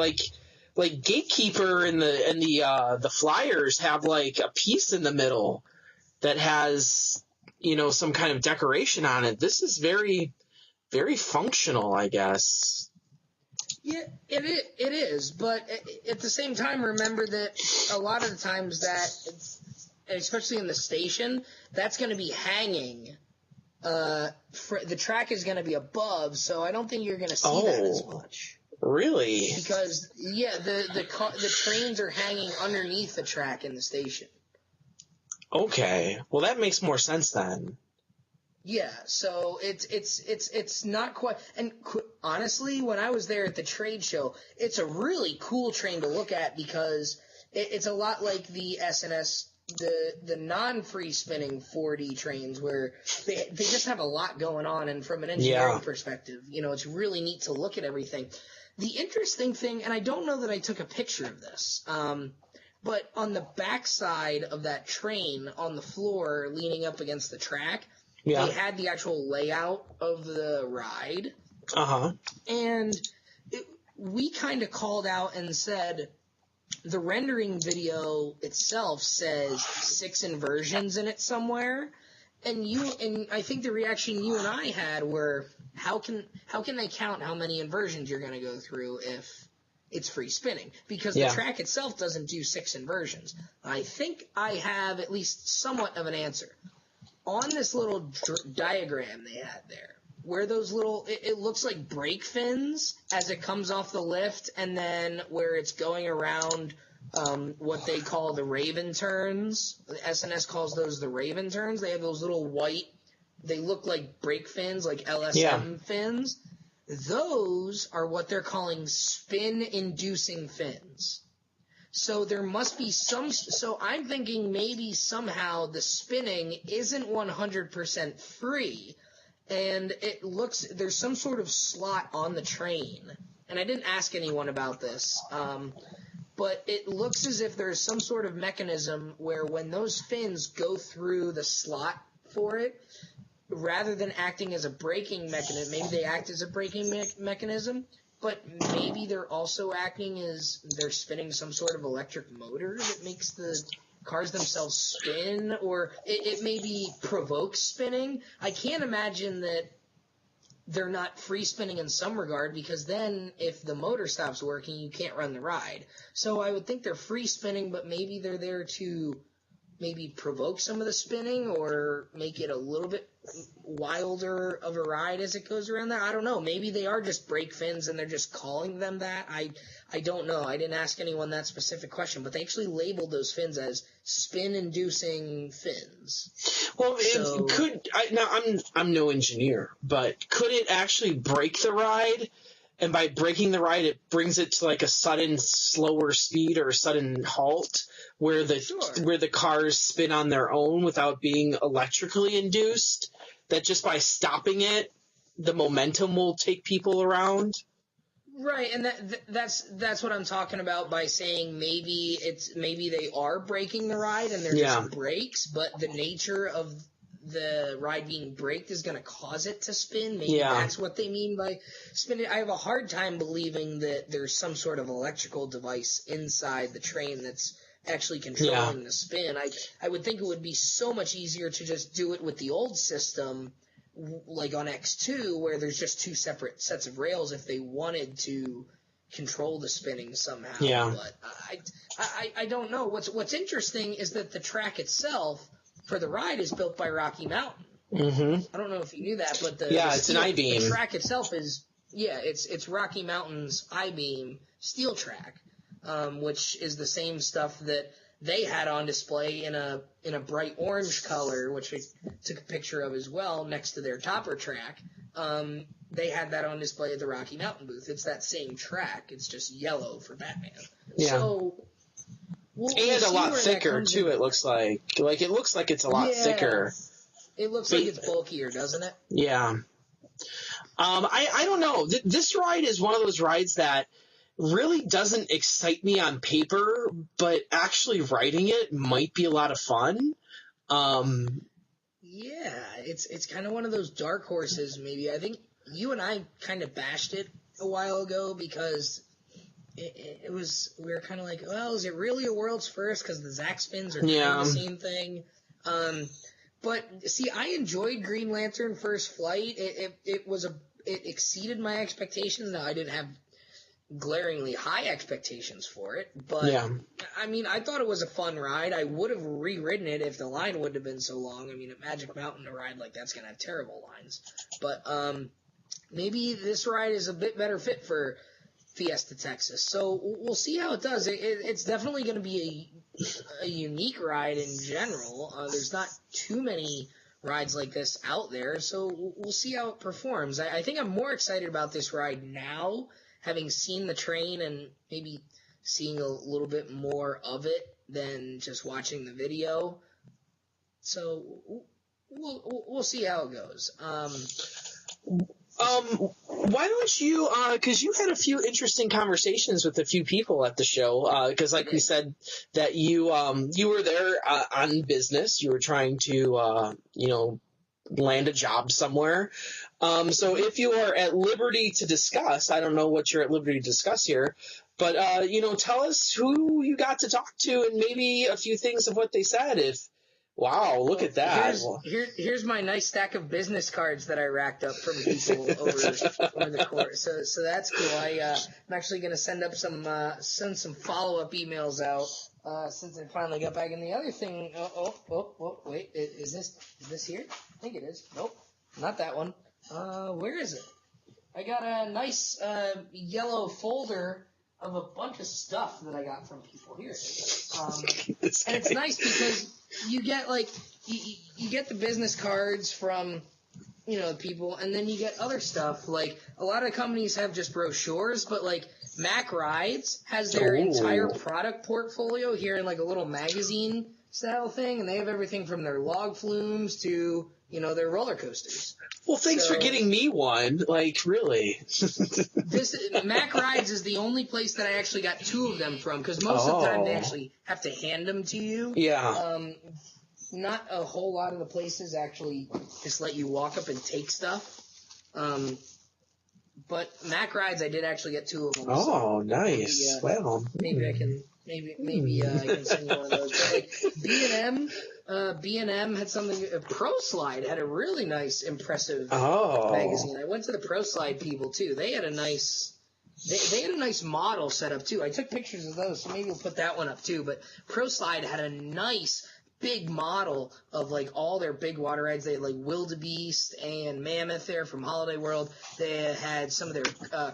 like Gatekeeper and the Flyers have like a piece in the middle that has, some kind of decoration on it. This is very, very functional, I guess. Yeah, it is, but at the same time, remember that a lot of the times that, especially in the station, that's going to be hanging. The track is going to be above, so I don't think you're going to see that as much. Really? Because the trains are hanging underneath the track in the station. Okay. Well, that makes more sense then. Yeah, so it's not quite. And honestly, when I was there at the trade show, it's a really cool train to look at because it's a lot like the SNS, the non-free spinning 4D trains, where they just have a lot going on. And from an engineering perspective, it's really neat to look at everything. The interesting thing, and I don't know that I took a picture of this, but on the backside of that train, on the floor, leaning up against the track. Yeah. They had the actual layout of the ride. Uh-huh. And we kind of called out and said the rendering video itself says 6 inversions in it somewhere. And I think the reaction you and I had were, how can they count how many inversions you're going to go through if it's free spinning? Because the track itself doesn't do 6 inversions. I think I have at least somewhat of an answer. On this little diagram they had there, where those little, it looks like brake fins as it comes off the lift, and then where it's going around what they call the Raven turns. The SNS calls those the Raven turns. They have those little white, they look like brake fins, like LSM fins. Those are what they're calling spin-inducing fins. So there must be so I'm thinking maybe somehow the spinning isn't 100% free, and there's some sort of slot on the train, and I didn't ask anyone about this, but it looks as if there's some sort of mechanism where when those fins go through the slot for it, rather than acting as a braking mechanism, maybe they act as a braking mechanism, but maybe they're also acting as they're spinning some sort of electric motor that makes the cars themselves spin, or it maybe provokes spinning. I can't imagine that they're not free spinning in some regard, because then if the motor stops working, you can't run the ride. So I would think they're free spinning, but maybe they're there to maybe provoke some of the spinning or make it a little bit wilder of a ride as it goes around there. I don't know. Maybe they are just brake fins and they're just calling them that. I don't know. I didn't ask anyone that specific question, but they actually labeled those fins as spin-inducing fins. Well, I'm no engineer, but could it actually brake the ride? And by braking the ride, it brings it to like a sudden slower speed or a sudden halt where the cars spin on their own without being electrically induced. That just by stopping it, the momentum will take people around. Right, and that's what I'm talking about by saying maybe they are braking the ride and they're just brakes, but the nature of the ride being braked is going to cause it to spin. Maybe that's what they mean by spinning. I have a hard time believing that there's some sort of electrical device inside the train that's actually controlling the spin. I would think it would be so much easier to just do it with the old system, like on X2, where there's just 2 separate sets of rails if they wanted to control the spinning somehow. Yeah. But I don't know. What's interesting is that the track itself for the ride is built by Rocky Mountain. Mm-hmm. I don't know if you knew that, but it's an I-beam. The track itself is it's Rocky Mountain's I-beam steel track, which is the same stuff that they had on display in a bright orange color, which I took a picture of as well next to their topper track. They had that on display at the Rocky Mountain booth. It's that same track. It's just yellow for Batman. Yeah. So. We'll a lot thicker too. It looks like it looks like it's a lot thicker. It looks like it's bulkier, doesn't it? Yeah. I don't know. This ride is one of those rides that really doesn't excite me on paper, but actually riding it might be a lot of fun. Yeah, it's kind of one of those dark horses. Maybe I think you and I kind of bashed it a while ago because. It was, we were kind of like, well, is it really a world's first? Because the Zach spins are kind of the same thing. But see, I enjoyed Green Lantern First Flight. It exceeded my expectations. Now I didn't have glaringly high expectations for it, but I mean, I thought it was a fun ride. I would have reridden it if the line wouldn't have been so long. I mean, at Magic Mountain, a ride like that's gonna have terrible lines. But maybe this ride is a bit better fit for Fiesta Texas. So we'll see how it does. It's definitely going to be a unique ride in general. There's not too many rides like this out there, so we'll see how it performs. I think I'm more excited about this ride now, having seen the train and maybe seeing a little bit more of it than just watching the video. So we'll see how it goes. Why don't you, because you had a few interesting conversations with a few people at the show, because like we said, that you were there on business. You were trying to, land a job somewhere. So if you are at liberty to discuss, I don't know what you're at liberty to discuss here, but, tell us who you got to talk to and maybe a few things of what they said. Wow, look at that. Here's my nice stack of business cards that I racked up from people over the course. So that's cool. I'm actually going to send some follow-up emails out since I finally got back. And the other thing, wait, is this here? I think it is. Nope, not that one. Where is it? I got a nice yellow folder of a bunch of stuff that I got from people. Here it is. And it's nice because you get you get the business cards from people, and then you get other stuff. Like a lot of companies have just brochures, but like Mac Rides has their entire product portfolio here in like a little magazine style thing, and they have everything from their log flumes to their roller coasters. Well, thanks for getting me one. Like, really. Mac Rides is the only place that I actually got two of them from, because most of the time they actually have to hand them to you. Yeah. Not a whole lot of the places actually just let you walk up and take stuff. But Mac Rides, I did actually get two of them. Oh, so nice. Maybe I can send you one of those. But like B&M had something. Pro Slide had a really nice, impressive magazine. I went to the Pro Slide people too. They had a nice. They had a nice model set up too. I took pictures of those, so maybe we'll put that one up too. But Pro Slide had a nice big model of like all their big water rides. They had like Wildebeest and Mammoth there from Holiday World. They had some of their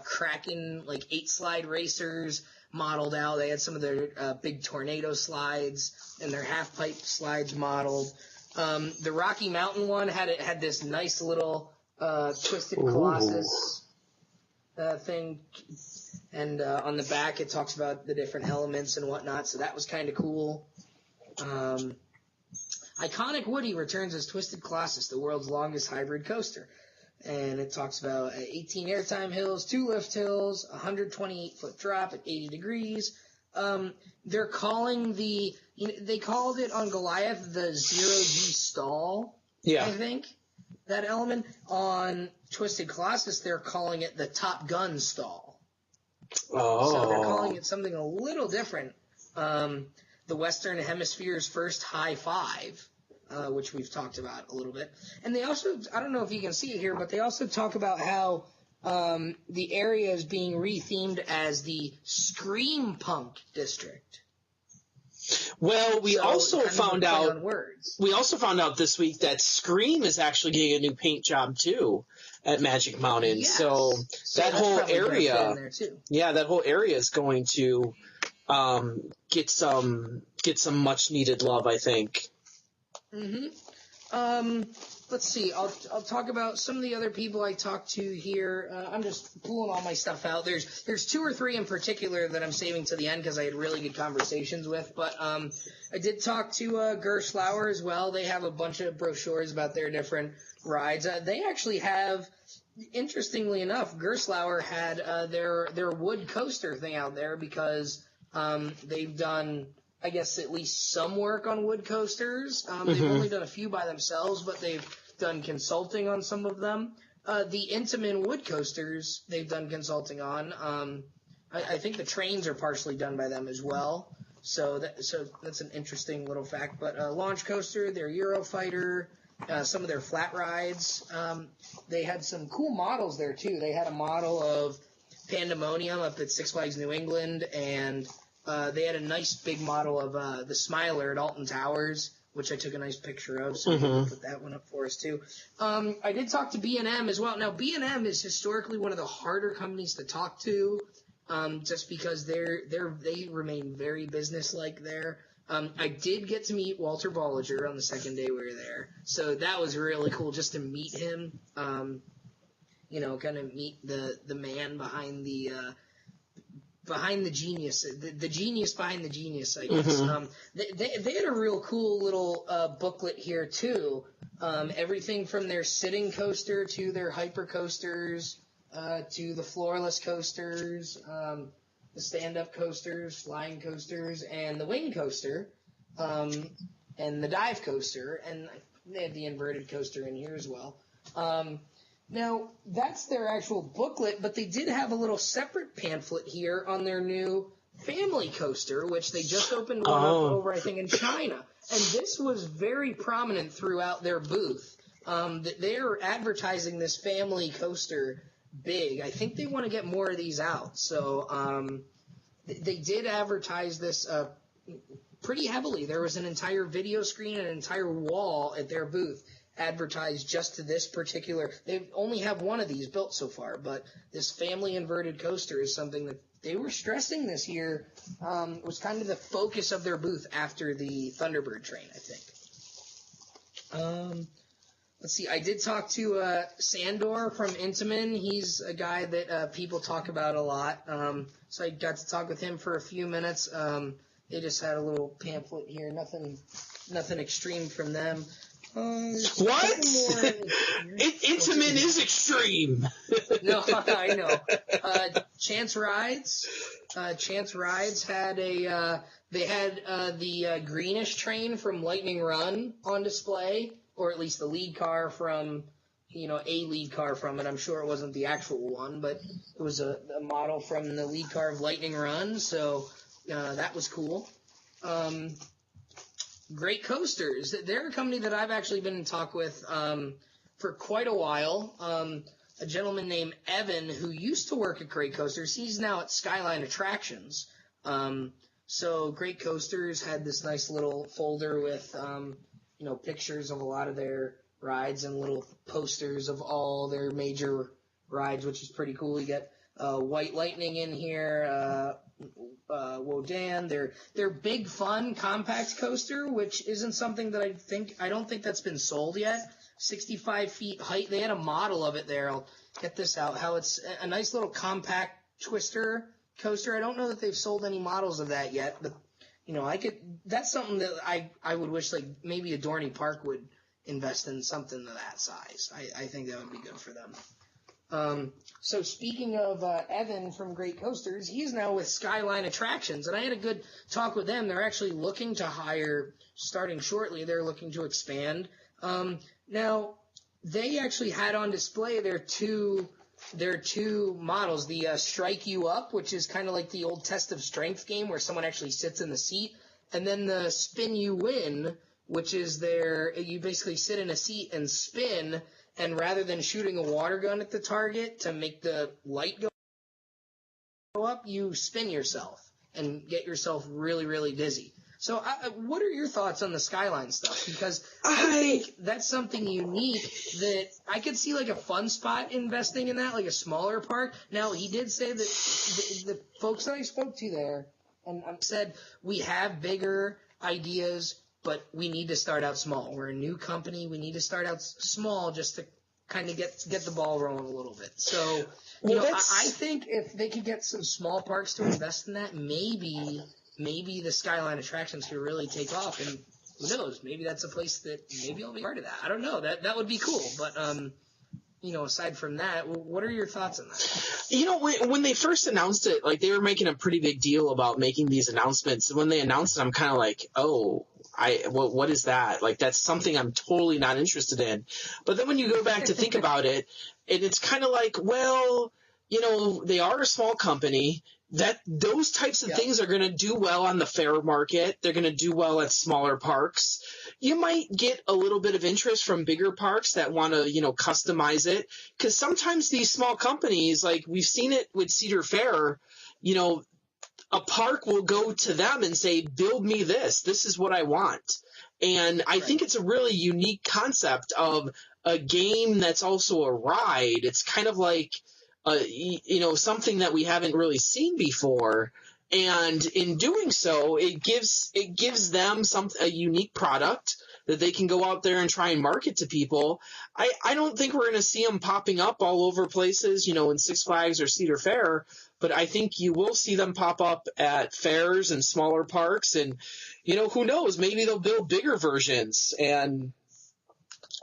Kraken like 8-slide racers modeled out. They had some of their big tornado slides and their half pipe slides modeled. The Rocky Mountain one had this nice little twisted Colossus thing, and on the back it talks about the different elements and whatnot. So that was kind of cool. Iconic Woody returns as Twisted Colossus, the world's longest hybrid coaster. And it talks about 18 airtime hills, 2 lift hills, 128-foot drop at 80 degrees. They're calling they called it on Goliath the zero-G stall, I think, that element. On Twisted Colossus, they're calling it the Top Gun stall. Oh. So they're calling it something a little different. The Western Hemisphere's first high five, which we've talked about a little bit. And they also, I don't know if you can see it here, but they also talk about how the area is being rethemed as the Scream Punk District. Well, we also found out this week that Scream is actually getting a new paint job too at Magic Mountain. Yes. So that whole area, that whole area is going to get some much needed love, I think. Let's see. I'll talk about some of the other people I talked to here. I'm just pulling all my stuff out. There's 2 or 3 in particular that I'm saving to the end because I had really good conversations with. But I did talk to Gerslauer as well. They have a bunch of brochures about their different rides. They actually have, interestingly enough, Gerslauer had their wood coaster thing out there because they've done, I guess, at least some work on wood coasters. They've only done a few by themselves, but they've done consulting on some of them. The Intamin wood coasters they've done consulting on. I think the trains are partially done by them as well. So that's an interesting little fact. But Launch Coaster, their Eurofighter, some of their flat rides. They had some cool models there too. They had a model of Pandemonium up at Six Flags New England, and they had a nice big model of the Smiler at Alton Towers, which I took a nice picture of, so we can put that one up for us too. I did talk to B&M as well. Now, B&M is historically one of the harder companies to talk to. just because they remain very businesslike there. I did get to meet Walter Bollinger on the second day we were there, so that was really cool just to meet him. Kind of meet the man behind the genius, the genius behind the genius, I guess. They had a real cool little booklet here too. Everything from their sitting coaster to their hyper coasters, to the floorless coasters, the stand-up coasters, flying coasters, and the wing coaster, and the dive coaster, and they had the inverted coaster in here as well. Now, that's their actual booklet, but they did have a little separate pamphlet here on their new family coaster, which they just opened one up over, I think, in China. And this was very prominent throughout their booth. They're advertising this family coaster big. I think they want to get more of these out. So they did advertise this pretty heavily. There was an entire video screen and an entire wall at their booth advertised just to this particular. They only have one of these built so far, but this family inverted coaster is something that they were stressing this year. Was kind of the focus of their booth after the Thunderbird train, I think. Let's see. I did talk to Sandor from Intamin. He's a guy that people talk about a lot. So I got to talk with him for a few minutes. They just had a little pamphlet here. Nothing extreme from them. What? Intamin is extreme. No, I know. Chance Rides had the greenish train from Lightning Run on display, or at least the lead car from, a lead car from it. I'm sure it wasn't the actual one, but it was a model from the lead car of Lightning Run, so that was cool. Great Coasters. They're a company that I've actually been in talk with for quite a while. A gentleman named Evan, who used to work at Great Coasters, he's now at Skyline Attractions. So Great Coasters had this nice little folder with, pictures of a lot of their rides and little posters of all their major rides, which is pretty cool. You get White Lightning in here, Wodan, their Big Fun compact coaster, which isn't something that I don't think that's been sold yet. 65 feet height. They had a model of it there. I'll get this out. How it's a nice little compact twister coaster. I don't know that they've sold any models of that yet, but that's something that I would wish like maybe a Dorney Park would invest in something of that size. I think that would be good for them. So speaking of Evan from Great Coasters, he's now with Skyline Attractions, and I had a good talk with them. They're actually looking to hire, starting shortly, they're looking to expand. Now, they actually had on display their two models, the Strike You Up, which is kind of like the old Test of Strength game where someone actually sits in the seat, and then the Spin You Win, which is you basically sit in a seat and spin, and rather than shooting a water gun at the target to make the light go up, you spin yourself and get yourself really, really dizzy. So what are your thoughts on the Skyline stuff? Because I think that's something unique that I could see like a Fun Spot investing in that, like a smaller park. Now, he did say that the folks that I spoke to there and said, we have bigger ideas, but we need to start out small. We're a new company. We need to start out small just to kind of get the ball rolling a little bit. So, I think if they could get some small parks to invest in that, maybe the Skyline Attractions could really take off. And who knows? Maybe that's a place that maybe I'll be part of that. I don't know. That would be cool. But, aside from that, what are your thoughts on that? When they first announced it, like they were making a pretty big deal about making these announcements. When they announced it, I'm kind of like, oh, what is that? Like, that's something I'm totally not interested in. But then when you go back to think about it, and it's kind of like, well, they are a small company. That those types of things are going to do well on the fair market. They're going to do well at smaller parks. You might get a little bit of interest from bigger parks that want to, customize it. Because sometimes these small companies, like we've seen it with Cedar Fair, a park will go to them and say, build me this. This is what I want. And I think it's a really unique concept of a game that's also a ride. It's kind of like something that we haven't really seen before. And in doing so, it gives them a unique product that they can go out there and try and market to people. I don't think we're going to see them popping up all over places, in Six Flags or Cedar Fair, but I think you will see them pop up at fairs and smaller parks. And, who knows, maybe they'll build bigger versions and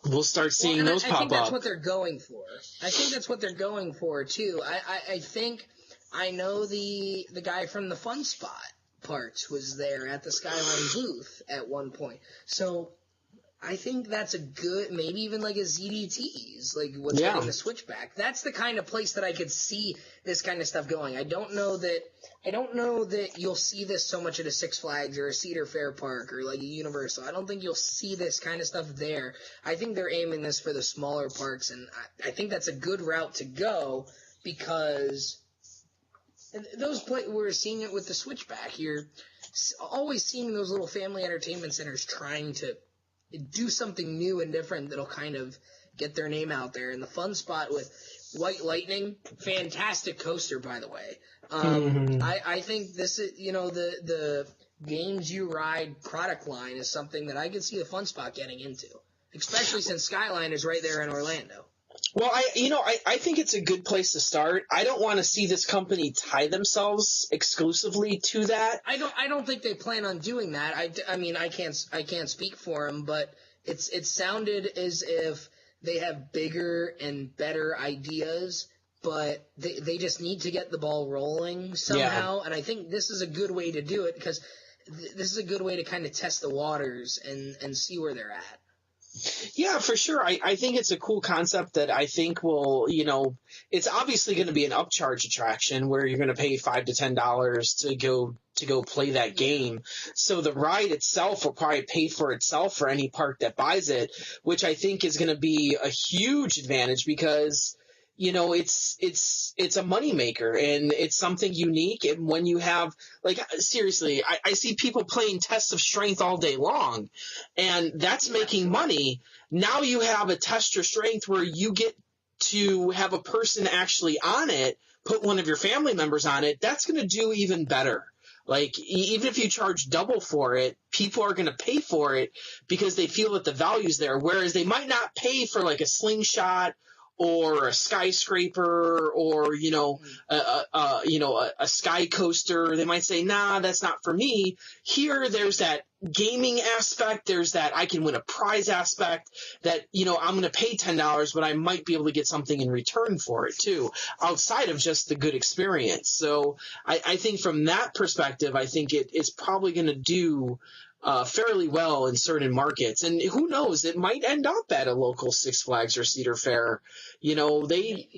we'll start seeing those pop up. I think that's what they're going for. I think that's what they're going for, too. I think I know the guy from the Fun Spot parts was there at the Skyline booth at one point. So I think that's a good, maybe even like a ZDT's, like what's getting the Switchback. That's the kind of place that I could see this kind of stuff going. I don't know that you'll see this so much at a Six Flags or a Cedar Fair park or like a Universal. I don't think you'll see this kind of stuff there. I think they're aiming this for the smaller parks, and I think that's a good route to go because we're seeing it with the Switchback. You're always seeing those little family entertainment centers trying to do something new and different that'll kind of get their name out there. And the Fun Spot with White Lightning, fantastic coaster, by the way. I think this is, the Games You Ride product line is something that I could see the Fun Spot getting into, especially since Skyline is right there in Orlando. Well, I think it's a good place to start. I don't want to see this company tie themselves exclusively to that. I don't think they plan on doing that. I mean, I can't speak for them, but it sounded as if they have bigger and better ideas, but they just need to get the ball rolling somehow. Yeah. And I think this is a good way to do it because this is a good way to kind of test the waters and see where they're at. Yeah, for sure. I think it's a cool concept that I think will, it's obviously going to be an upcharge attraction where you're going to pay $5 to $10 to go play that game. So the ride itself will probably pay for itself for any park that buys it, which I think is going to be a huge advantage because it's a moneymaker and it's something unique. And when you have, like, seriously, I see people playing tests of strength all day long, and that's making money. Now you have a test your strength where you get to have a person actually on it, put one of your family members on it. That's going to do even better. Like, even if you charge double for it, people are going to pay for it because they feel that the value's there, whereas they might not pay for like a slingshot or a skyscraper or, a sky coaster. They might say, nah, that's not for me. Here, there's that gaming aspect. There's that I can win a prize aspect that, I'm going to pay $10, but I might be able to get something in return for it too, outside of just the good experience. So I think from that perspective, I think it's probably going to do fairly well in certain markets. And who knows, it might end up at a local Six Flags or Cedar Fair. They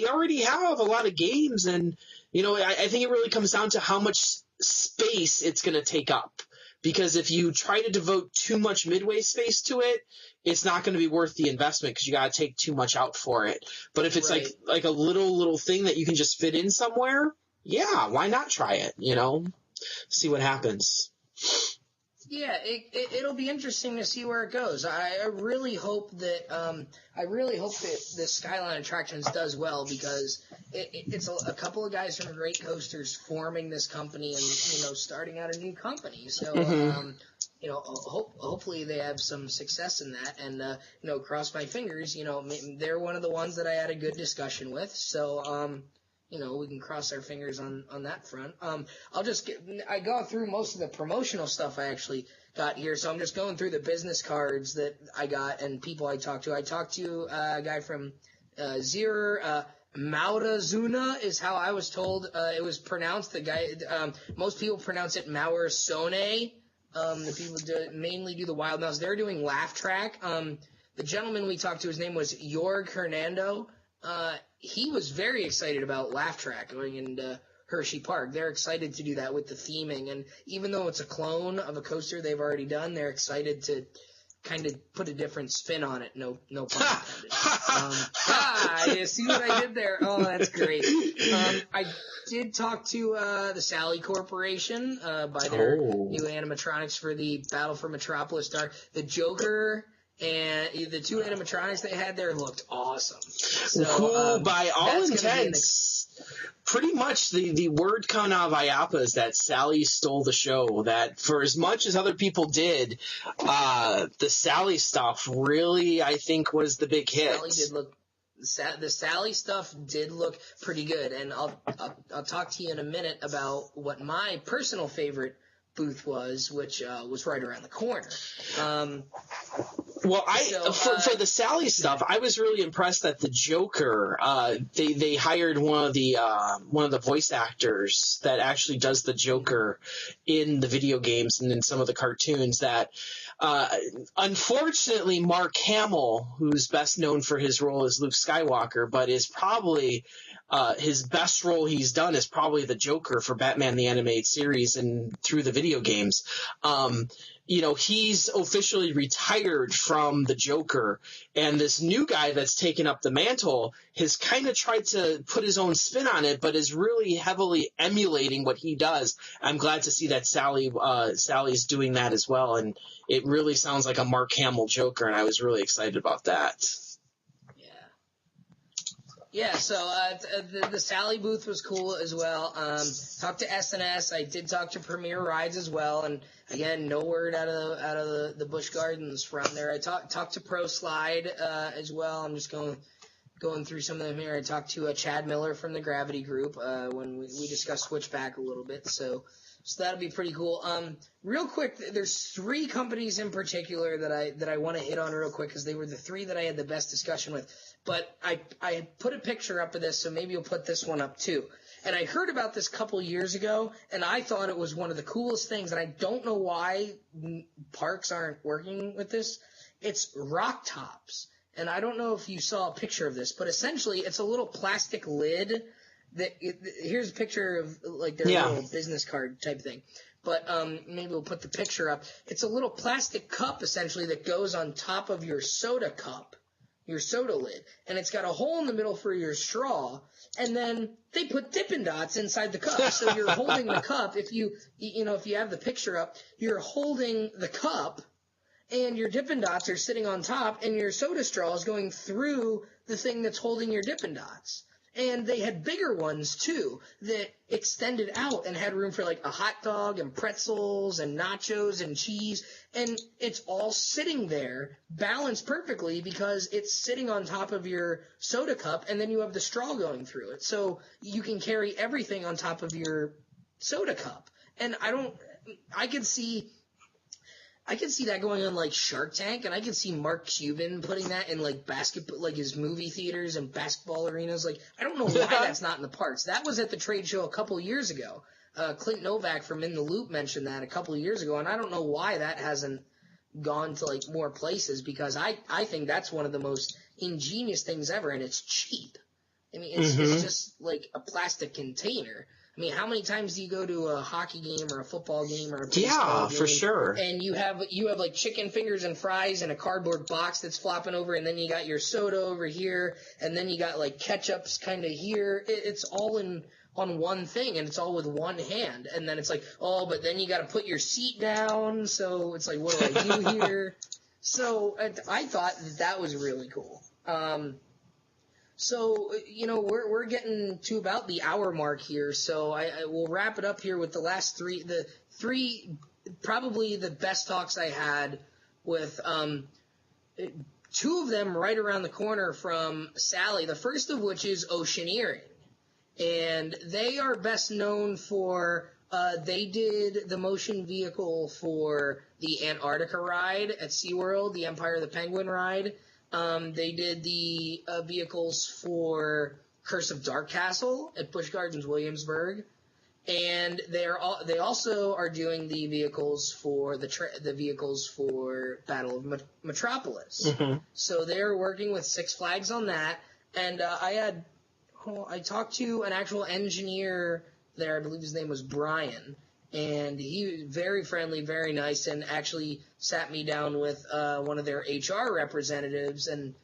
already have a lot of games, and I think it really comes down to how much space it's going to take up. Because if you try to devote too much midway space to it, it's not going to be worth the investment because you got to take too much out for it. But if it's like a little thing that you can just fit in somewhere, yeah, why not try it? See what happens. Yeah, it'll be interesting to see where it goes. I really hope that the Skyline Attractions does well because it's a couple of guys from Great Coasters forming this company and starting out a new company. So hopefully they have some success in that. And cross my fingers. They're one of the ones that I had a good discussion with. So we can cross our fingers on that front. I go through most of the promotional stuff I actually got here, so I'm just going through the business cards that I got and people I talked to. I talked to a guy from Zir, Maurazuna is how I was told it was pronounced. The guy, most people pronounce it Maurazone. The people mainly do the Wild Mouse. They're doing Laugh Track. The gentleman we talked to, his name was Jorg Hernando. He was very excited about Laugh Track going into Hershey Park. They're excited to do that with the theming, and even though it's a clone of a coaster they've already done, they're excited to kind of put a different spin on it. No pun intended. You see what I did there? Oh, that's great. I did talk to the Sally Corporation by their new animatronics for the Battle for Metropolis Dark. The Joker and the 2 animatronics they had there looked awesome. So, Who, by all that's gonna be intents, pretty much the word coming out of IAAPA is that Sally stole the show. That for as much as other people did, the Sally stuff really, I think, was the big hit. Sally did look. The Sally stuff did look pretty good, and I'll talk to you in a minute about what my personal favorite booth was, which was right around the corner. Well, for the Sally stuff, I was really impressed that the Joker, they hired one of the voice actors that actually does the Joker in the video games and in some of the cartoons. That unfortunately, Mark Hamill, who's best known for his role as Luke Skywalker, but is probably his best role he's done is probably the Joker for Batman the Animated Series and through the video games. He's officially retired from the Joker, and this new guy that's taken up the mantle has kind of tried to put his own spin on it, but is really heavily emulating what he does. I'm glad to see that Sally's doing that as well, and it really sounds like a Mark Hamill Joker, and I was really excited about that. Yeah, so the Sally booth was cool as well. Talked to S&S. I did talk to Premier Rides as well, and again, no word out of the Busch Gardens from there. I talked to Pro Slide as well. I'm just going through some of them here. I talked to Chad Miller from the Gravity Group when we discussed Switchback a little bit. So that'll be pretty cool. Real quick, there's 3 companies in particular that I want to hit on real quick because they were the 3 that I had the best discussion with. But I put a picture up of this, so maybe you'll put this one up too. And I heard about this a couple years ago, and I thought it was one of the coolest things, and I don't know why parks aren't working with this. It's Rock Tops. And I don't know if you saw a picture of this, but essentially it's a little plastic lid. Here's a picture of like their little business card type thing. But maybe we'll put the picture up. It's a little plastic cup essentially that goes on top of your soda cup, your soda lid, and it's got a hole in the middle for your straw. And then they put Dippin' Dots inside the cup, so you're holding the cup. If you have the picture up, you're holding the cup, and your Dippin' Dots are sitting on top, and your soda straw is going through the thing that's holding your Dippin' Dots. And they had bigger ones, too, that extended out and had room for, like, a hot dog and pretzels and nachos and cheese. And it's all sitting there, balanced perfectly, because it's sitting on top of your soda cup, and then you have the straw going through it. So you can carry everything on top of your soda cup. And I could see that going on like Shark Tank, and I could see Mark Cuban putting that in like basketball, like his movie theaters and basketball arenas. Like, I don't know why that's not in the parks. That was at the trade show a couple years ago. Clint Novak from In the Loop mentioned that a couple of years ago, and I don't know why that hasn't gone to like more places, because I think that's one of the most ingenious things ever, and it's cheap. I mean, it's just like a plastic container. I mean, how many times do you go to a hockey game or a football game or a baseball game? For sure. And you have like chicken fingers and fries in a cardboard box that's flopping over, and then you got your soda over here, and then you got like ketchups kind of here. It's all on one thing, and it's all with one hand. And then it's like, oh, but then you got to put your seat down. So it's like, what do I do here? So I thought that was really cool. So, we're getting to about the hour mark here, so I will wrap it up here with the last three, probably the best talks I had with 2 of them right around the corner from Sally, the first of which is Oceaneering. And they are best known for, they did the motion vehicle for the Antarctica ride at SeaWorld, the Empire of the Penguin ride. They did the vehicles for Curse of Dark Castle at Busch Gardens Williamsburg, and they also are doing the vehicles for the vehicles for Battle of Metropolis. Mm-hmm. So they're working with Six Flags on that, and I talked to an actual engineer there. I believe his name was Brian. And he was very friendly, very nice, and actually sat me down with one of their HR representatives and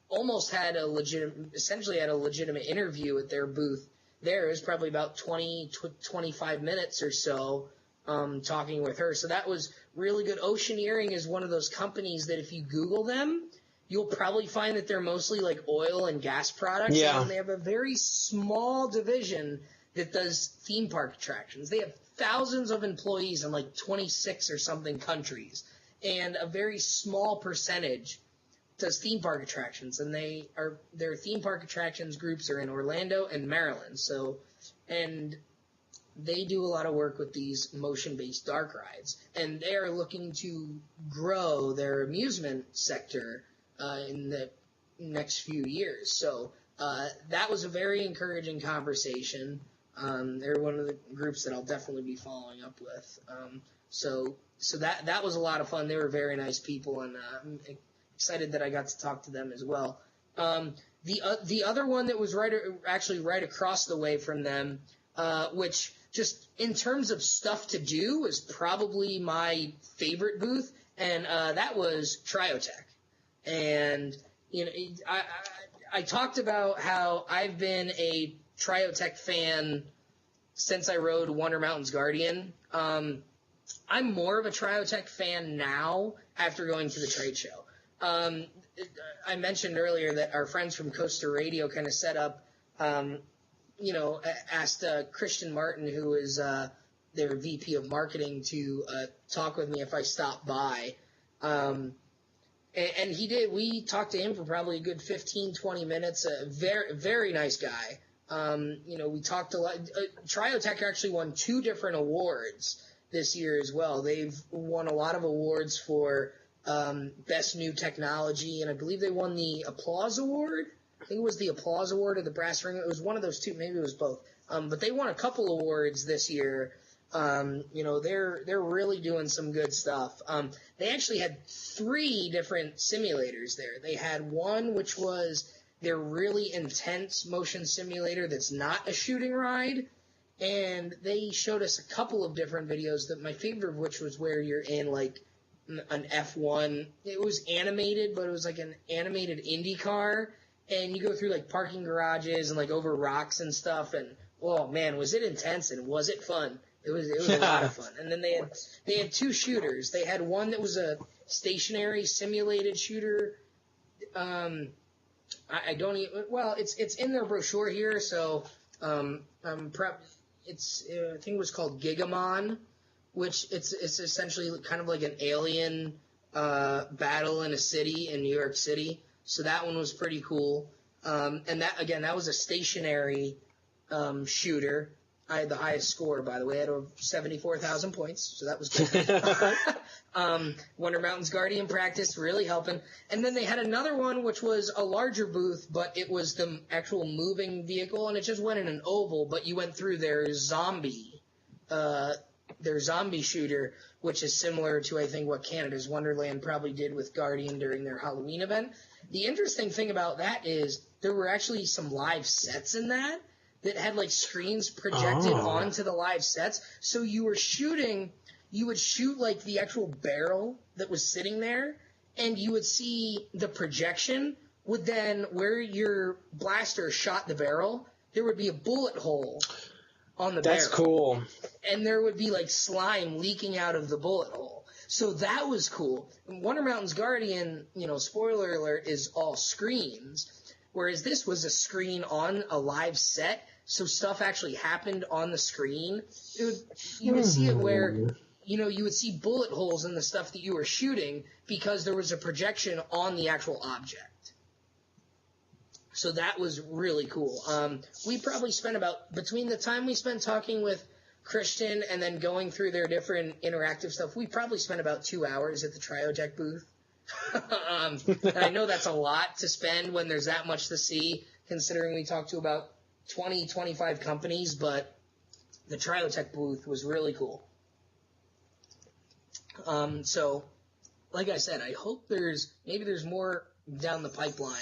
almost had a legitimate interview at their booth there. It was probably about 25 minutes or so talking with her. So that was really good. Oceaneering is one of those companies that if you Google them, you'll probably find that they're mostly like oil and gas products. Yeah. And they have a very small division that does theme park attractions. They have thousands of employees in like 26 or something countries, and a very small percentage does theme park attractions, and their theme park attractions groups are in Orlando and Maryland. So, and they do a lot of work with these motion-based dark rides, and they are looking to grow their amusement sector in the next few years. So that was a very encouraging conversation. They're one of the groups that I'll definitely be following up with. So that was a lot of fun. They were very nice people, and I'm excited that I got to talk to them as well. The other one that was right across the way from them, which just in terms of stuff to do was probably my favorite booth, and that was Triotech. And I talked about how I've been a Triotech fan since I rode Wonder Mountain's Guardian. I'm more of a Triotech fan now after going to the trade show. I mentioned earlier that our friends from Coaster Radio kind of set up, asked Christian Martin, who is their VP of marketing, to talk with me if I stopped by. And he did. We talked to him for probably a good 15, 20 minutes. A very, very nice guy. We talked a lot. Triotech actually won 2 different awards this year as well. They've won a lot of awards for Best New Technology, and I believe they won the Applause Award. I think it was the Applause Award or the Brass Ring. It was one of those two. Maybe it was both. But they won a couple awards this year. They're really doing some good stuff. They actually had 3 different simulators there. They had one which was their really intense motion simulator that's not a shooting ride. And they showed us a couple of different videos, that my favorite of which was where you're in like an F1. It was animated, but it was like an animated Indy car, and you go through like parking garages and like over rocks and stuff. And oh man, was it intense and was it fun? It was a lot of fun. And then they had 2 shooters. They had one that was a stationary simulated shooter. I don't even, well, it's in their brochure here, so it's I think it was called Gigamon, which it's essentially kind of like an alien battle in a city in New York City. So that one was pretty cool. And that was a stationary shooter. I had the highest score, by the way, out of 74,000 points, so that was good. Wonder Mountain's Guardian practice really helping. And then they had another one, which was a larger booth, but it was the actual moving vehicle, and it just went in an oval, but you went through their zombie shooter, which is similar to, I think, what Canada's Wonderland probably did with Guardian during their Halloween event. The interesting thing about that is there were actually some live sets in that had like screens projected onto the live sets. So you would shoot like the actual barrel that was sitting there, and you would see the projection would then, where your blaster shot the barrel, there would be a bullet hole on the barrel. That's cool. And there would be like slime leaking out of the bullet hole. So that was cool. Wonder Mountain's Guardian, spoiler alert, is all screens, whereas this was a screen on a live set. So stuff actually happened on the screen. You would see it where, you would see bullet holes in the stuff that you were shooting because there was a projection on the actual object. So that was really cool. We probably spent between the time we spent talking with Christian and then going through their different interactive stuff, we probably spent about 2 hours at the Triotech booth. And I know that's a lot to spend when there's that much to see, considering we talked to about 20, 25 companies, but the Triotech booth was really cool. So, like I said, I hope there's more down the pipeline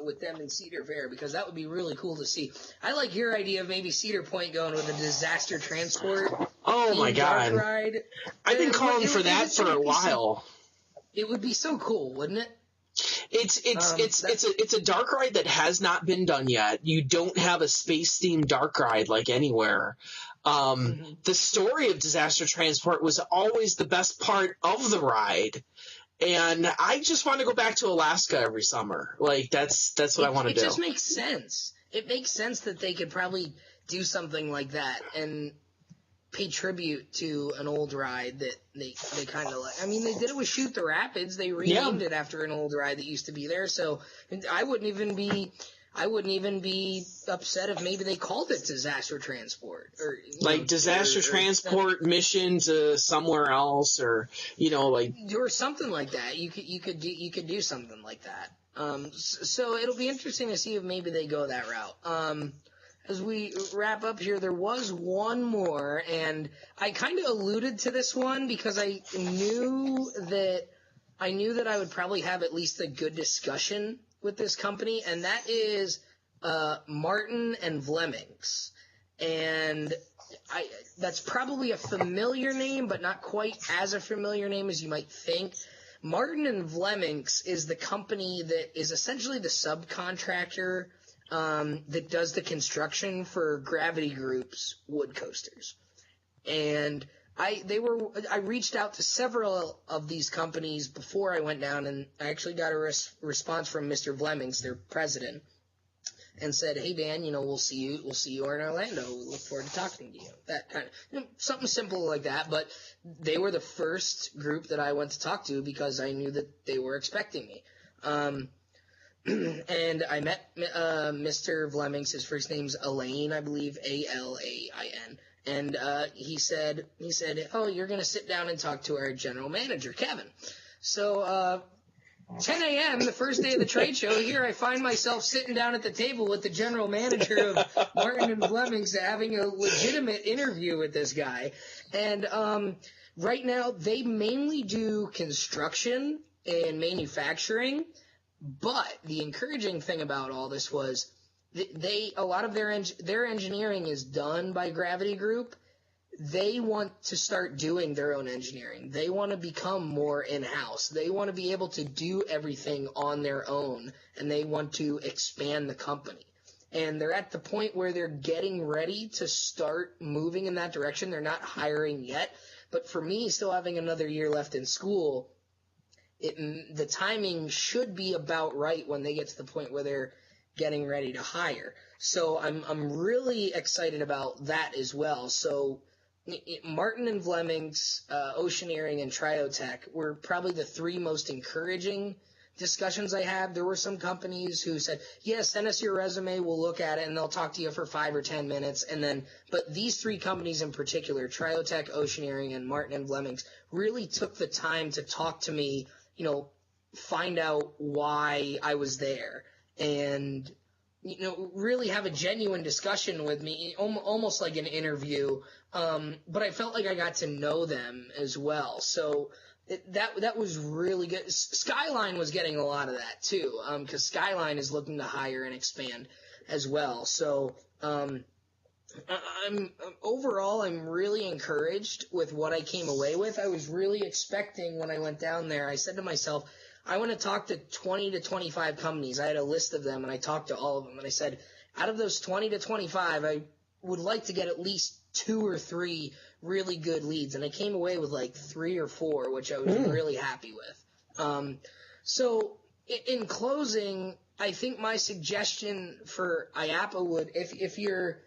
with them in Cedar Fair, because that would be really cool to see. I like your idea of maybe Cedar Point going with a disaster transport. Oh my God. Ride. I've been calling for that for a while. It would be so cool, wouldn't it? It's a dark ride that has not been done yet. You don't have a space themed dark ride like anywhere. The story of Disaster Transport was always the best part of the ride. And I just want to go back to Alaska every summer. Like that's what I want to do. It just makes sense. It makes sense that they could probably do something like that and pay tribute to an old ride that they kind of like. I mean, they did it with Shoot the Rapids. They renamed it after an old ride that used to be there. So I wouldn't even be upset if maybe they called it Disaster Transport or Disaster Transport mission to somewhere else, or or something like that. You could do something like that. So it'll be interesting to see if maybe they go that route. As we wrap up here, there was one more, and I kind of alluded to this one because I knew that I would probably have at least a good discussion with this company, and that is Martin and Vlemings. And that's probably a familiar name, but not quite as a familiar name as you might think. Martin and Vlemings is the company that is essentially the subcontractor that does the construction for Gravity Group's wood coasters. And I reached out to several of these companies before I went down, and I actually got a response from Mr. Vlemings, their president, and said, "Hey Dan, we'll see you in Orlando. We look forward to talking to you." That kind of something simple like that. But they were the first group that I went to talk to because I knew that they were expecting me. And I met Mr. Vlemings. His first name's Alain, I believe, Alain. And he said, "Oh, you're going to sit down and talk to our general manager, Kevin." So 10 a.m., the first day of the trade show, here I find myself sitting down at the table with the general manager of Martin and Vlemings, having a legitimate interview with this guy. And right now, they mainly do construction and manufacturing. But the encouraging thing about all this was a lot of their engineering is done by Gravity Group. They want to start doing their own engineering. They want to become more in-house. They want to be able to do everything on their own, and they want to expand the company. And they're at the point where they're getting ready to start moving in that direction. They're not hiring yet. But for me, still having another year left in school, the timing should be about right when they get to the point where they're getting ready to hire. So I'm really excited about that as well. So Martin and Vlemings, Oceaneering, and Triotech were probably the three most encouraging discussions I had. There were some companies who said, "Yeah, send us your resume, we'll look at it, and they'll talk to you for 5 or 10 minutes." But these three companies in particular, Triotech, Oceaneering, and Martin and Vlemings, really took the time to talk to me, find out why I was there, and really have a genuine discussion with me, almost like an interview. But I felt like I got to know them as well. So that was really good. Skyline was getting a lot of that too, because Skyline is looking to hire and expand as well. So overall, I'm really encouraged with what I came away with. I was really expecting when I went down there. I said to myself, I want to talk to 20 to 25 companies. I had a list of them, and I talked to all of them. And I said, out of those 20 to 25, I would like to get at least 2 or 3 really good leads. And I came away with like 3 or 4, which I was really happy with. So in closing, I think my suggestion for IAAPA would, if you're,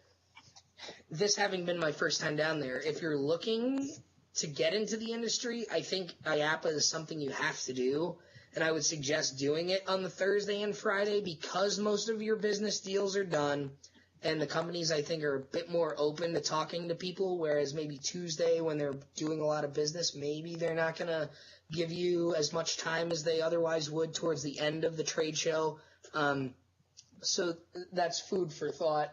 this having been my first time down there, if you're looking to get into the industry, I think IAAPA is something you have to do. And I would suggest doing it on the Thursday and Friday because most of your business deals are done. And the companies, I think, are a bit more open to talking to people, whereas maybe Tuesday, when they're doing a lot of business, maybe they're not going to give you as much time as they otherwise would towards the end of the trade show. So that's food for thought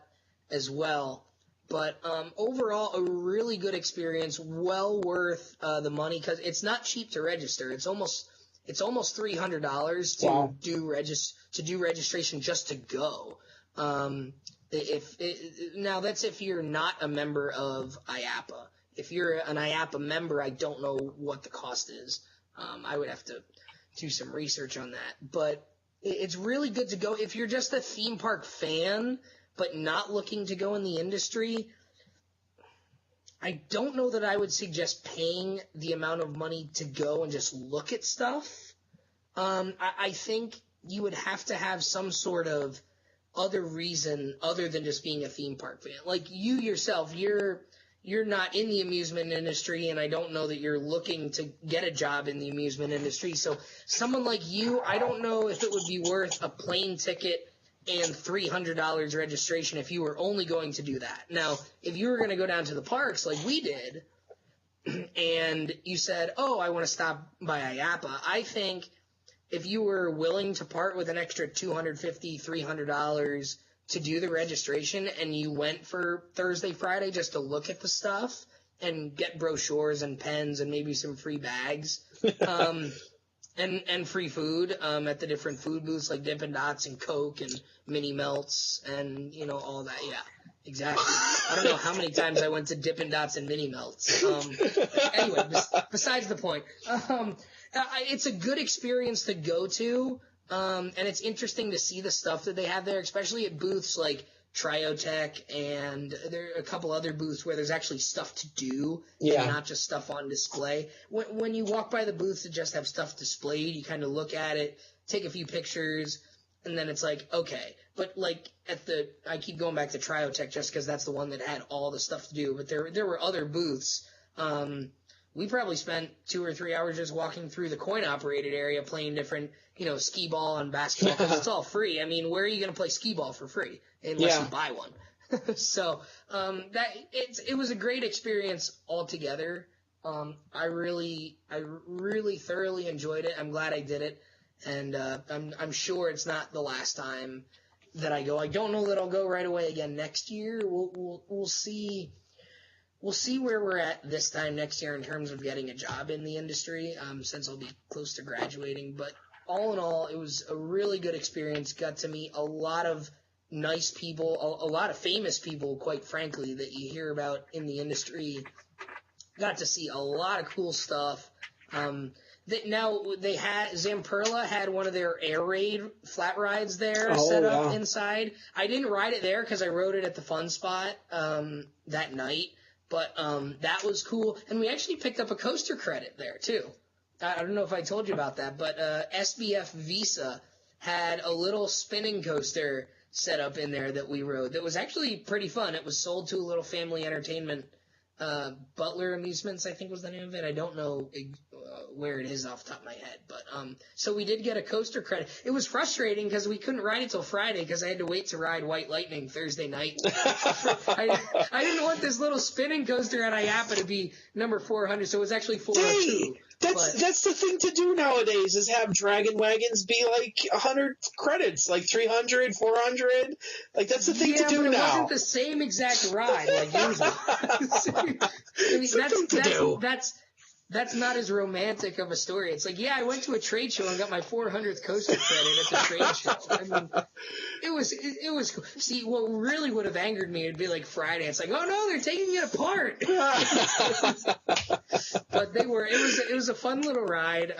as well. But overall, a really good experience, well worth the money, because it's not cheap to register. It's almost $300 to do registration just to go. Now that's if you're not a member of IAAPA. If you're an IAAPA member, I don't know what the cost is. I would have to do some research on that. But it's really good to go if you're just a theme park fan but not looking to go in the industry. I don't know that I would suggest paying the amount of money to go and just look at stuff. I think you would have to have some sort of other reason other than just being a theme park fan. Like you yourself, you're not in the amusement industry, and I don't know that you're looking to get a job in the amusement industry. So someone like you, I don't know if it would be worth a plane ticket and $300 registration if you were only going to do that. Now, if you were going to go down to the parks like we did, and you said, oh, I want to stop by IAAPA, I think if you were willing to part with an extra $250, $300 to do the registration, and you went for Thursday, Friday just to look at the stuff and get brochures and pens and maybe some free bags, and free food at the different food booths like Dippin' Dots and Coke and Mini Melts and, all that. Yeah, exactly. I don't know how many times I went to Dippin' Dots and Mini Melts. Anyway, besides the point. It's a good experience to go to, and it's interesting to see the stuff that they have there, especially at booths like Triotech, and there are a couple other booths where there's actually stuff to do, and not just stuff on display. When you walk by the booths that just have stuff displayed, you kind of look at it, take a few pictures, and then it's like, okay. But like I keep going back to Triotech just because that's the one that had all the stuff to do, but there were other booths. We probably spent 2 or 3 hours just walking through the coin-operated area playing different, skee ball and basketball, because it's all free. I mean, where are you going to play skee ball for free unless you buy one? So it was a great experience altogether. I really thoroughly enjoyed it. I'm glad I did it, and I'm sure it's not the last time that I go. I don't know that I'll go right away again next year. We'll see. We'll see where we're at this time next year in terms of getting a job in the industry, since I'll be close to graduating. But all in all, it was a really good experience. Got to meet a lot of nice people, a lot of famous people, quite frankly, that you hear about in the industry. Got to see a lot of cool stuff. Zamperla had one of their air raid flat rides there set up inside. I didn't ride it there because I rode it at the Fun Spot that night. But that was cool. And we actually picked up a coaster credit there, too. I don't know if I told you about that, but SBF Visa had a little spinning coaster set up in there that we rode that was actually pretty fun. It was sold to a little family entertainment. Butler Amusements, I think was the name of it. I don't know where it is off the top of my head. But so we did get a coaster credit. It was frustrating because we couldn't ride it till Friday because I had to wait to ride White Lightning Thursday night. I didn't want this little spinning coaster at IAAPA to be number 400, so it was actually 402. That's the thing to do nowadays is have Dragon Wagons be like 100 credits, like 300, 400. Like that's the thing to do but it now. wasn't the same exact ride like usual. I mean, that's not as romantic of a story. It's like, I went to a trade show and got my 400th coaster credit at the trade show. I mean, it was cool. See, what really would have angered me would be like Friday. It's like, oh no, they're taking it apart. But it was a fun little ride.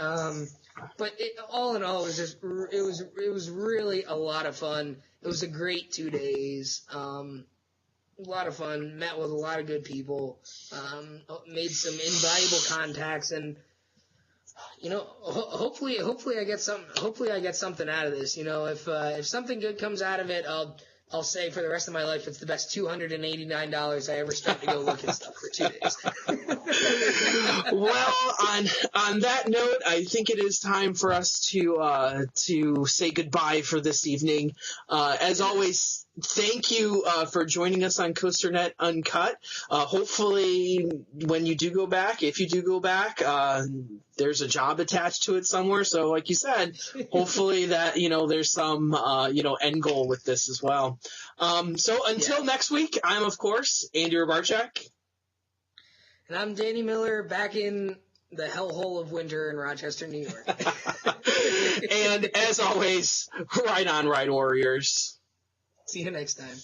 But all in all, it was really a lot of fun. It was a great 2 days. A lot of fun, met with a lot of good people, made some invaluable contacts, and hopefully I get something out of this. If something good comes out of it, I'll say for the rest of my life it's the best $289 I ever spent to go look at stuff for 2 days. Well, on that note, I think it is time for us to say goodbye for this evening. As always, thank you for joining us on COASTER-net Uncut. Hopefully, when you do go back, if you do go back, there's a job attached to it somewhere. So, like you said, hopefully that there's some end goal with this as well. So until next week, I'm of course Andrew Barchak. And I'm Danny Miller, back in the hellhole of winter in Rochester, New York. And as always, ride on, Ride Warriors. See you next time.